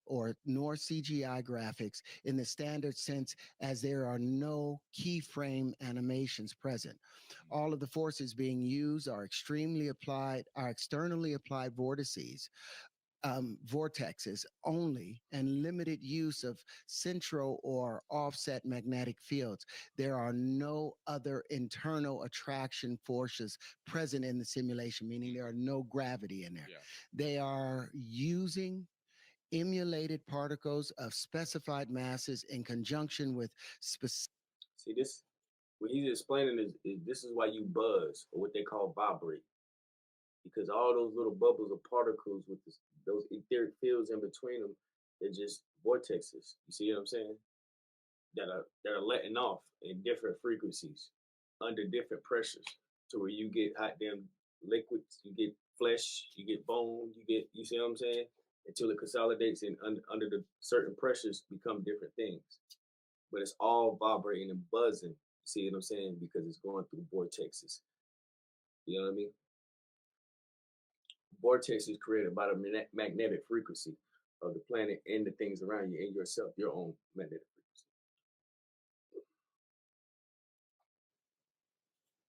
nor CGI graphics in the standard sense, as there are no keyframe animations present. All of the forces being used are externally applied vortexes only, and limited use of central or offset magnetic fields. There are no other internal attraction forces present in the simulation, meaning there are no gravity in there. Yeah. They are using emulated particles of specified masses in conjunction with See this? what he's explaining is this is why you buzz or what they call vibrate, because all those little bubbles of particles with those etheric fields in between them, they're just vortexes. You see what I'm saying? That are letting off in different frequencies under different pressures, to where you get hot damn liquids, you get flesh, you get bone, you see what I'm saying? Until it consolidates and under the certain pressures become different things. But it's all vibrating and buzzing. You see what I'm saying? Because it's going through vortexes. You know what I mean? Vortex is created by the magnetic frequency of the planet and the things around you and yourself, your own magnetic frequency.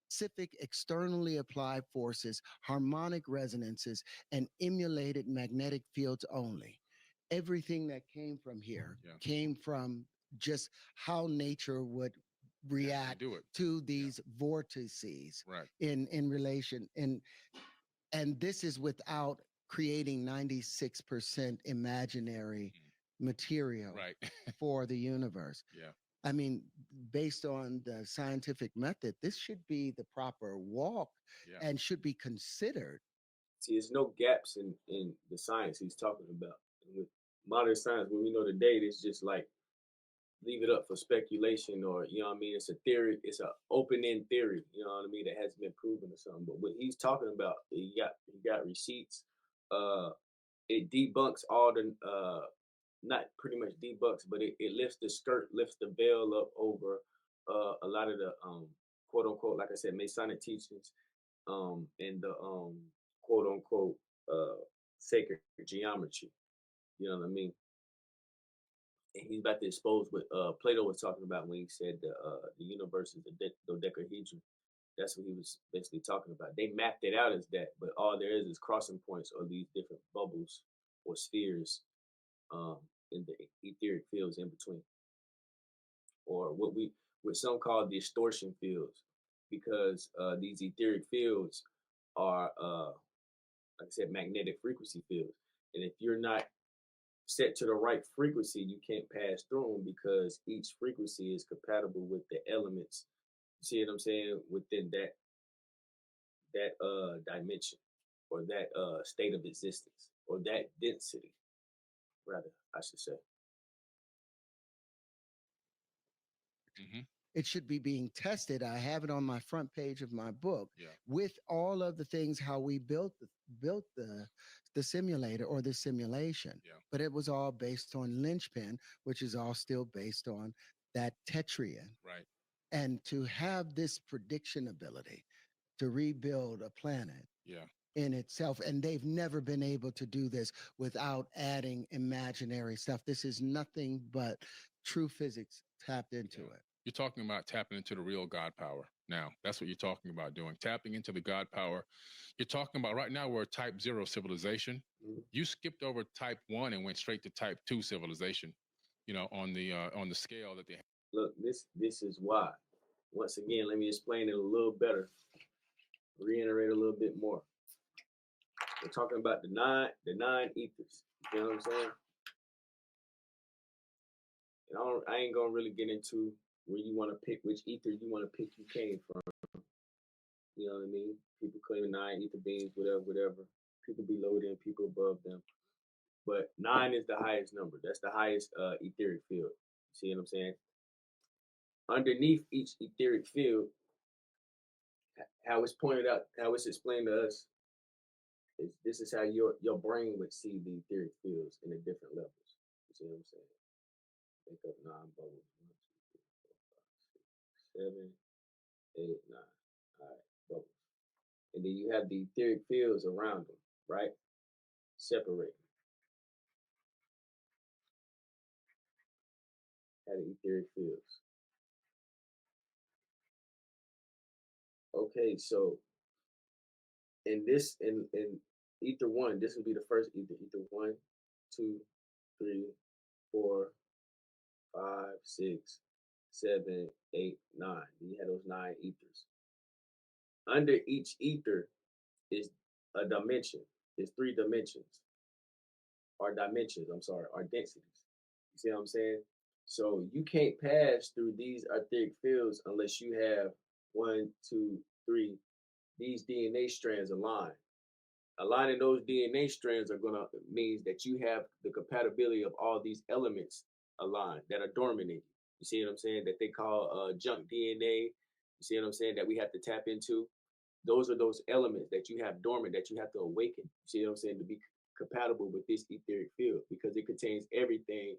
Specific externally applied forces, harmonic resonances, and emulated magnetic fields only. Everything that came from here came from just how nature would react to these vortices in relation. And this is without creating 96% imaginary material for the universe. I mean, based on the scientific method, this should be the proper walk and should be considered. See, there's no gaps in the science he's talking about. And with modern science, when we know today, it's just like leave it up for speculation, or you know what I mean, it's a theory, it's an open-end theory, you know what I mean, that hasn't been proven or something. But what he's talking about, he got receipts. It debunks all the not pretty much debunks, but it lifts the skirt, lifts the veil up over a lot of the quote unquote, like I said, Masonic teachings, and the quote unquote sacred geometry. You know what I mean? And he's about to expose what Plato was talking about when he said the universe is a dodecahedron. That's what he was basically talking about. They mapped it out as that, but all there is crossing points or these different bubbles or spheres in the etheric fields in between, or what some call distortion fields, because these etheric fields are, like I said, magnetic frequency fields, and if you're not set to the right frequency, you can't pass through them, because each frequency is compatible with the elements. You see what I'm saying? Within that dimension, or that state of existence, or that density, rather, I should say. It should be being tested. I have it on my front page of my book with all of the things how we built the simulator or the simulation. But it was all based on linchpin, which is all still based on that tetrian. And to have this prediction ability to rebuild a planet in itself, and they've never been able to do this without adding imaginary stuff. This is nothing but true physics tapped into it. You're talking about tapping into the real God power. Now, that's what you're talking about doing, tapping into the God power. You're talking about right now we're a type 0 civilization. You skipped over type 1 and went straight to type 2 civilization, you know, on the scale that they have. Look, this is why. Once again, let me explain it a little better, reiterate a little bit more. We're talking about the nine ethers. You know what I'm saying? And I ain't gonna really get into where you want to pick which ether you want to pick you came from. You know what I mean? People claim 9 ether beings, whatever. People below them, people above them. But 9 is the highest number. That's the highest etheric field. You see what I'm saying? Underneath each etheric field, how it's pointed out, how it's explained to us, this is how your brain would see the etheric fields in the different levels. You see what I'm saying? Make up 9 bubbles. 1, 2, 3, 4, 5, 6, 7, 8, 9. All right, bubbles. And then you have the etheric fields around them, right? Separate. Have the etheric fields. Okay, so in ether 1, this would be the first ether. Ether 1, 2, 3, 4, 5, 6, 7, 8, 9. You have those 9 ethers. Under each ether is a dimension. There's 3 dimensions. Or dimensions, I'm sorry, or densities. You see what I'm saying? So you can't pass through these etheric fields unless you have 1, 2, 3 these DNA strands aligned. Aligning those DNA strands are gonna means that you have the compatibility of all these elements aligned that are dormant in you. You see what I'm saying? That they call junk DNA. You see what I'm saying? That we have to tap into. Those are those elements that you have dormant that you have to awaken. You see what I'm saying? To be compatible with this etheric field because it contains everything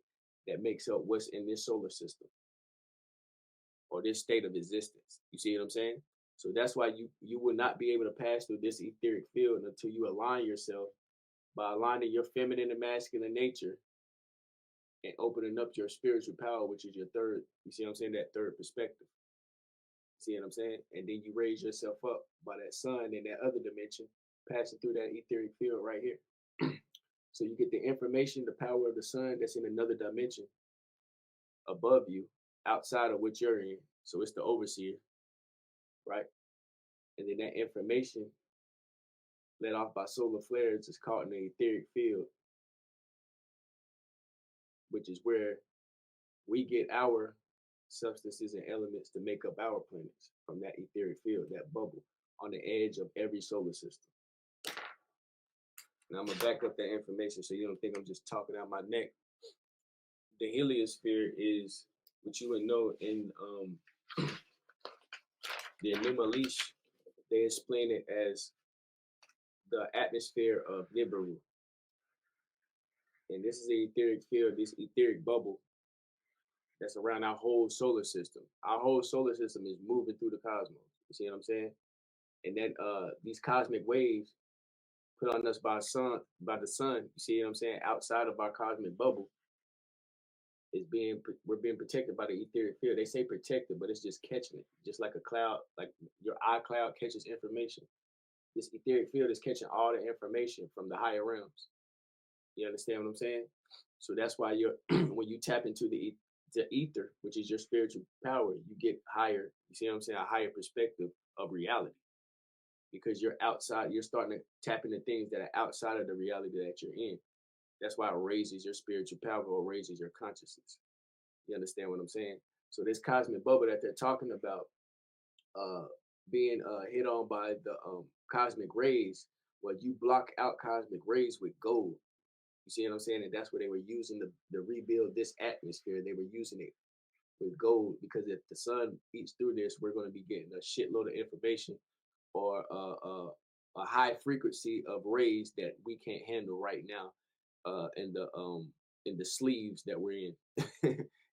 that makes up what's in this solar system or this state of existence. You see what I'm saying? So that's why you will not be able to pass through this etheric field until you align yourself by aligning your feminine and masculine nature and opening up your spiritual power, which is your third, you see what I'm saying, that third perspective. See what I'm saying? And then you raise yourself up by that sun in that other dimension, passing through that etheric field right here. So you get the information, the power of the sun that's in another dimension above you, outside of what you're in. So it's the overseer, right? And then that information let off by solar flares is caught in the etheric field, which is where we get our substances and elements to make up our planets from that etheric field, that bubble on the edge of every solar system. And I'm gonna back up that information so you don't think I'm just talking out my neck. The heliosphere is what you would know in the Enuma Elish. They explain it as the atmosphere of Nibiru. And this is the etheric field, this etheric bubble that's around our whole solar system. Our whole solar system is moving through the cosmos. You see what I'm saying? And then these cosmic waves put on us by the sun, you see what I'm saying, outside of our cosmic bubble is we're being protected by the etheric field. They say protected, but it's just catching it, just like a cloud, like your iCloud catches information. This etheric field is catching all the information from the higher realms. You understand what I'm saying? So that's why you're when you tap into the ether, which is your spiritual power, you get higher. You see what I'm saying? A higher perspective of reality because you're outside. You're starting to tap into things that are outside of the reality that you're in. That's why it raises your spiritual power or raises your consciousness. You understand what I'm saying? So this cosmic bubble that they're talking about, being hit on by the cosmic rays, well, you block out cosmic rays with gold. You see what I'm saying? And that's where they were using to rebuild this atmosphere. They were using it with gold because if the sun eats through this, we're going to be getting a shitload of information or a high frequency of rays that we can't handle right now in the sleeves that we're in.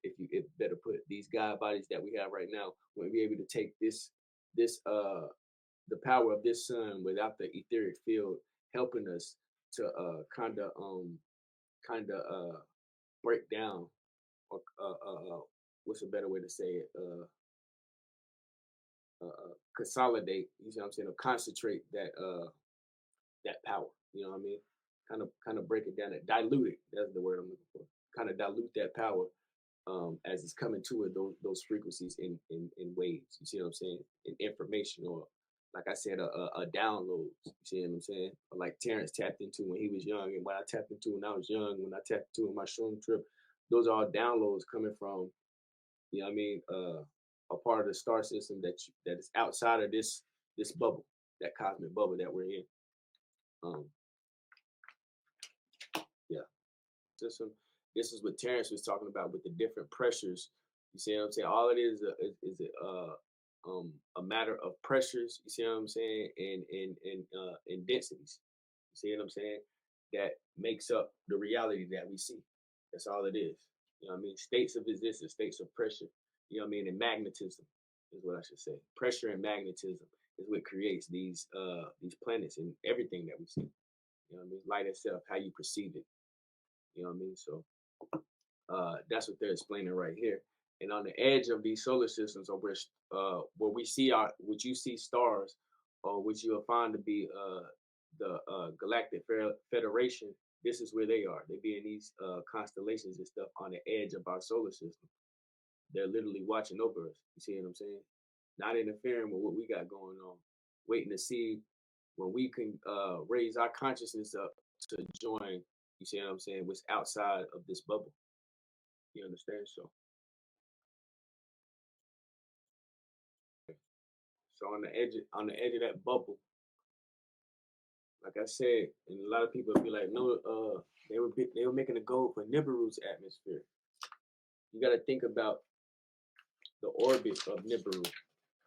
If better put these God bodies that we have right now, we'll be able to take the power of this sun without the etheric field helping us to kind of break down or what's a better way to say it, consolidate, you know what I'm saying, or concentrate that power, you know what I mean, kind of break it down, and dilute it, that's the word I'm looking for, kind of dilute that power as it's coming to it, those frequencies in waves, you see what I'm saying, in information, or like I said, a download, you see what I'm saying, or like Terrence tapped into when he was young, and what I tapped into when I was young, when I tapped into in my shroom trip, those are all downloads coming from, you know what I mean, a part of the star system that is outside of this bubble, that cosmic bubble that we're in. Um, yeah, this is what Terrence was talking about with the different pressures. You see what I'm saying? All it is a matter of pressures. You see what I'm saying? And densities. You see what I'm saying? That makes up the reality that we see. That's all it is. You know what I mean? States of existence, states of pressure. You know what I mean? And magnetism is what I should say. Pressure and magnetism is what creates these planets and everything that we see. You know what I mean? Light itself, how you perceive it. You know what I mean? So that's what they're explaining right here. And on the edge of these solar systems, or where we see what you see stars, or which you'll find to be the Galactic Federation. This is where they are. They be in these constellations and stuff on the edge of our solar system. They're literally watching over us. You see what I'm saying? Not interfering with what we got going on. Waiting to see when we can raise our consciousness up to join. You see what I'm saying? What's outside of this bubble. You understand? So So on the edge of that bubble, like I said, and a lot of people be like, no, they were making a goal for Nibiru's atmosphere. You got to think about the orbit of Nibiru.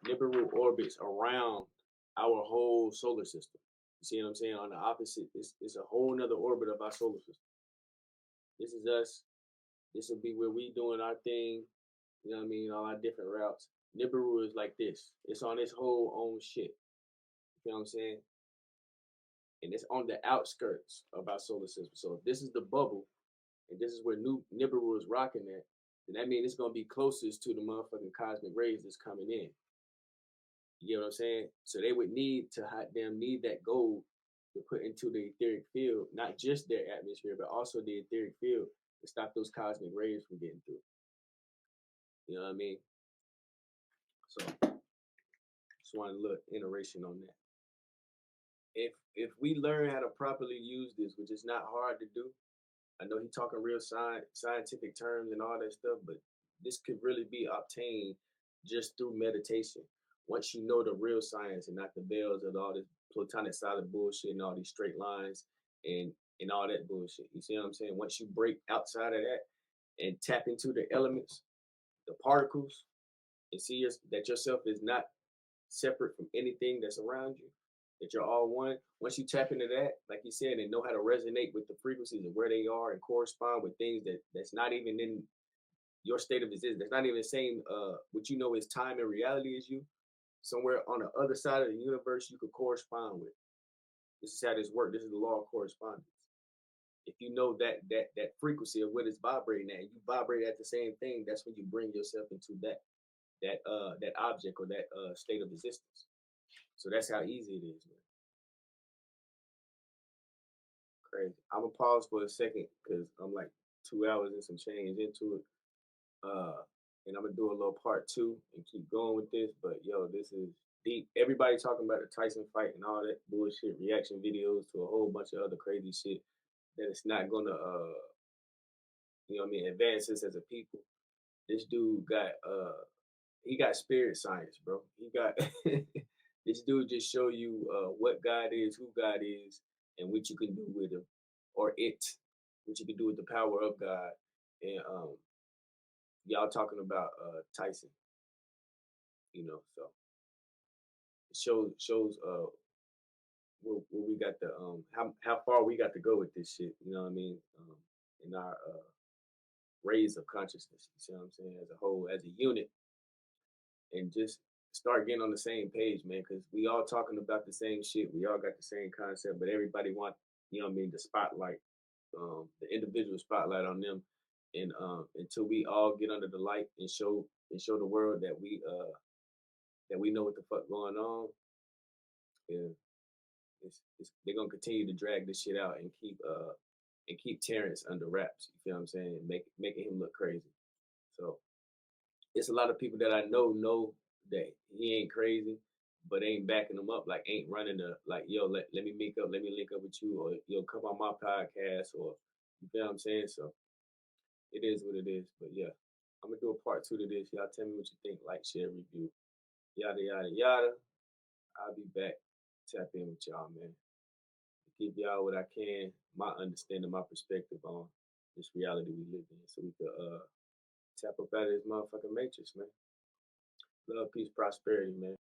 Nibiru orbits around our whole solar system. You see what I'm saying? On the opposite, it's a whole nother orbit of our solar system. This is us. This will be where we doing our thing. You know what I mean? All our different routes. Nibiru is like this. It's on its whole own shit. You know what I'm saying? And it's on the outskirts of our solar system. So if this is the bubble, and this is where new Nibiru is rocking at, then that means it's gonna be closest to the motherfucking cosmic rays that's coming in. You know what I'm saying? So they would need to need that gold to put into the etheric field, not just their atmosphere, but also the etheric field to stop those cosmic rays from getting through. You know what I mean? So just wanted a little iteration on that. If we learn how to properly use this, which is not hard to do, I know he's talking real scientific terms and all that stuff, but this could really be obtained just through meditation. Once you know the real science and not the bells of all this platonic solid bullshit and all these straight lines and all that bullshit. You see what I'm saying? Once you break outside of that and tap into the elements, the particles, and see that yourself is not separate from anything that's around you, that you're all one. Once you tap into that, like you said, and know how to resonate with the frequencies of where they are and correspond with things that's not even in your state of existence, that's not even the same what you know is time and reality as you, somewhere on the other side of the universe you could correspond with. This is how this works. This is the law of correspondence. If you know that frequency of what it's vibrating at, and you vibrate at the same thing, that's when you bring yourself into that object or that state of existence. So that's how easy it is, man. Crazy. I'm gonna pause for a second because I'm like 2 hours and some change into it. And I'm gonna do a little part two and keep going with this. But yo, this is deep. Everybody talking about the Tyson fight and all that bullshit, reaction videos to a whole bunch of other crazy shit that it's not gonna you know what I mean, advance us as a people. This dude got he got spirit science, bro. He got this dude just show you what God is, who God is, and what you can do with him, or it, what you can do with the power of God. And y'all talking about Tyson, you know, so it shows where we got the how far we got to go with this shit. You know what I mean? In our rays of consciousness. You see what I'm saying? As a whole, as a unit, and just start getting on the same page, man, because we all talking about the same shit. We all got the same concept, but everybody want, you know what I mean, the spotlight, the individual spotlight on them. And until we all get under the light and show the world that we know what the fuck going on, yeah, they're gonna continue to drag this shit out and keep Terrence under wraps. You feel what I'm saying? Making him look crazy. So it's a lot of people that I know that he ain't crazy, but ain't backing him up, like ain't running the like, yo, let me link up with you, or yo, come on my podcast, or you feel what I'm saying? So it is what it is. But yeah, I'm gonna do a part two to this. Y'all tell me what you think, like, share, review, yada yada yada. I'll be back. Tap in with y'all, man. Give y'all what I can, my understanding, my perspective on this reality we live in, so we could tap up out of this motherfucking matrix, man. Love, peace, prosperity, man.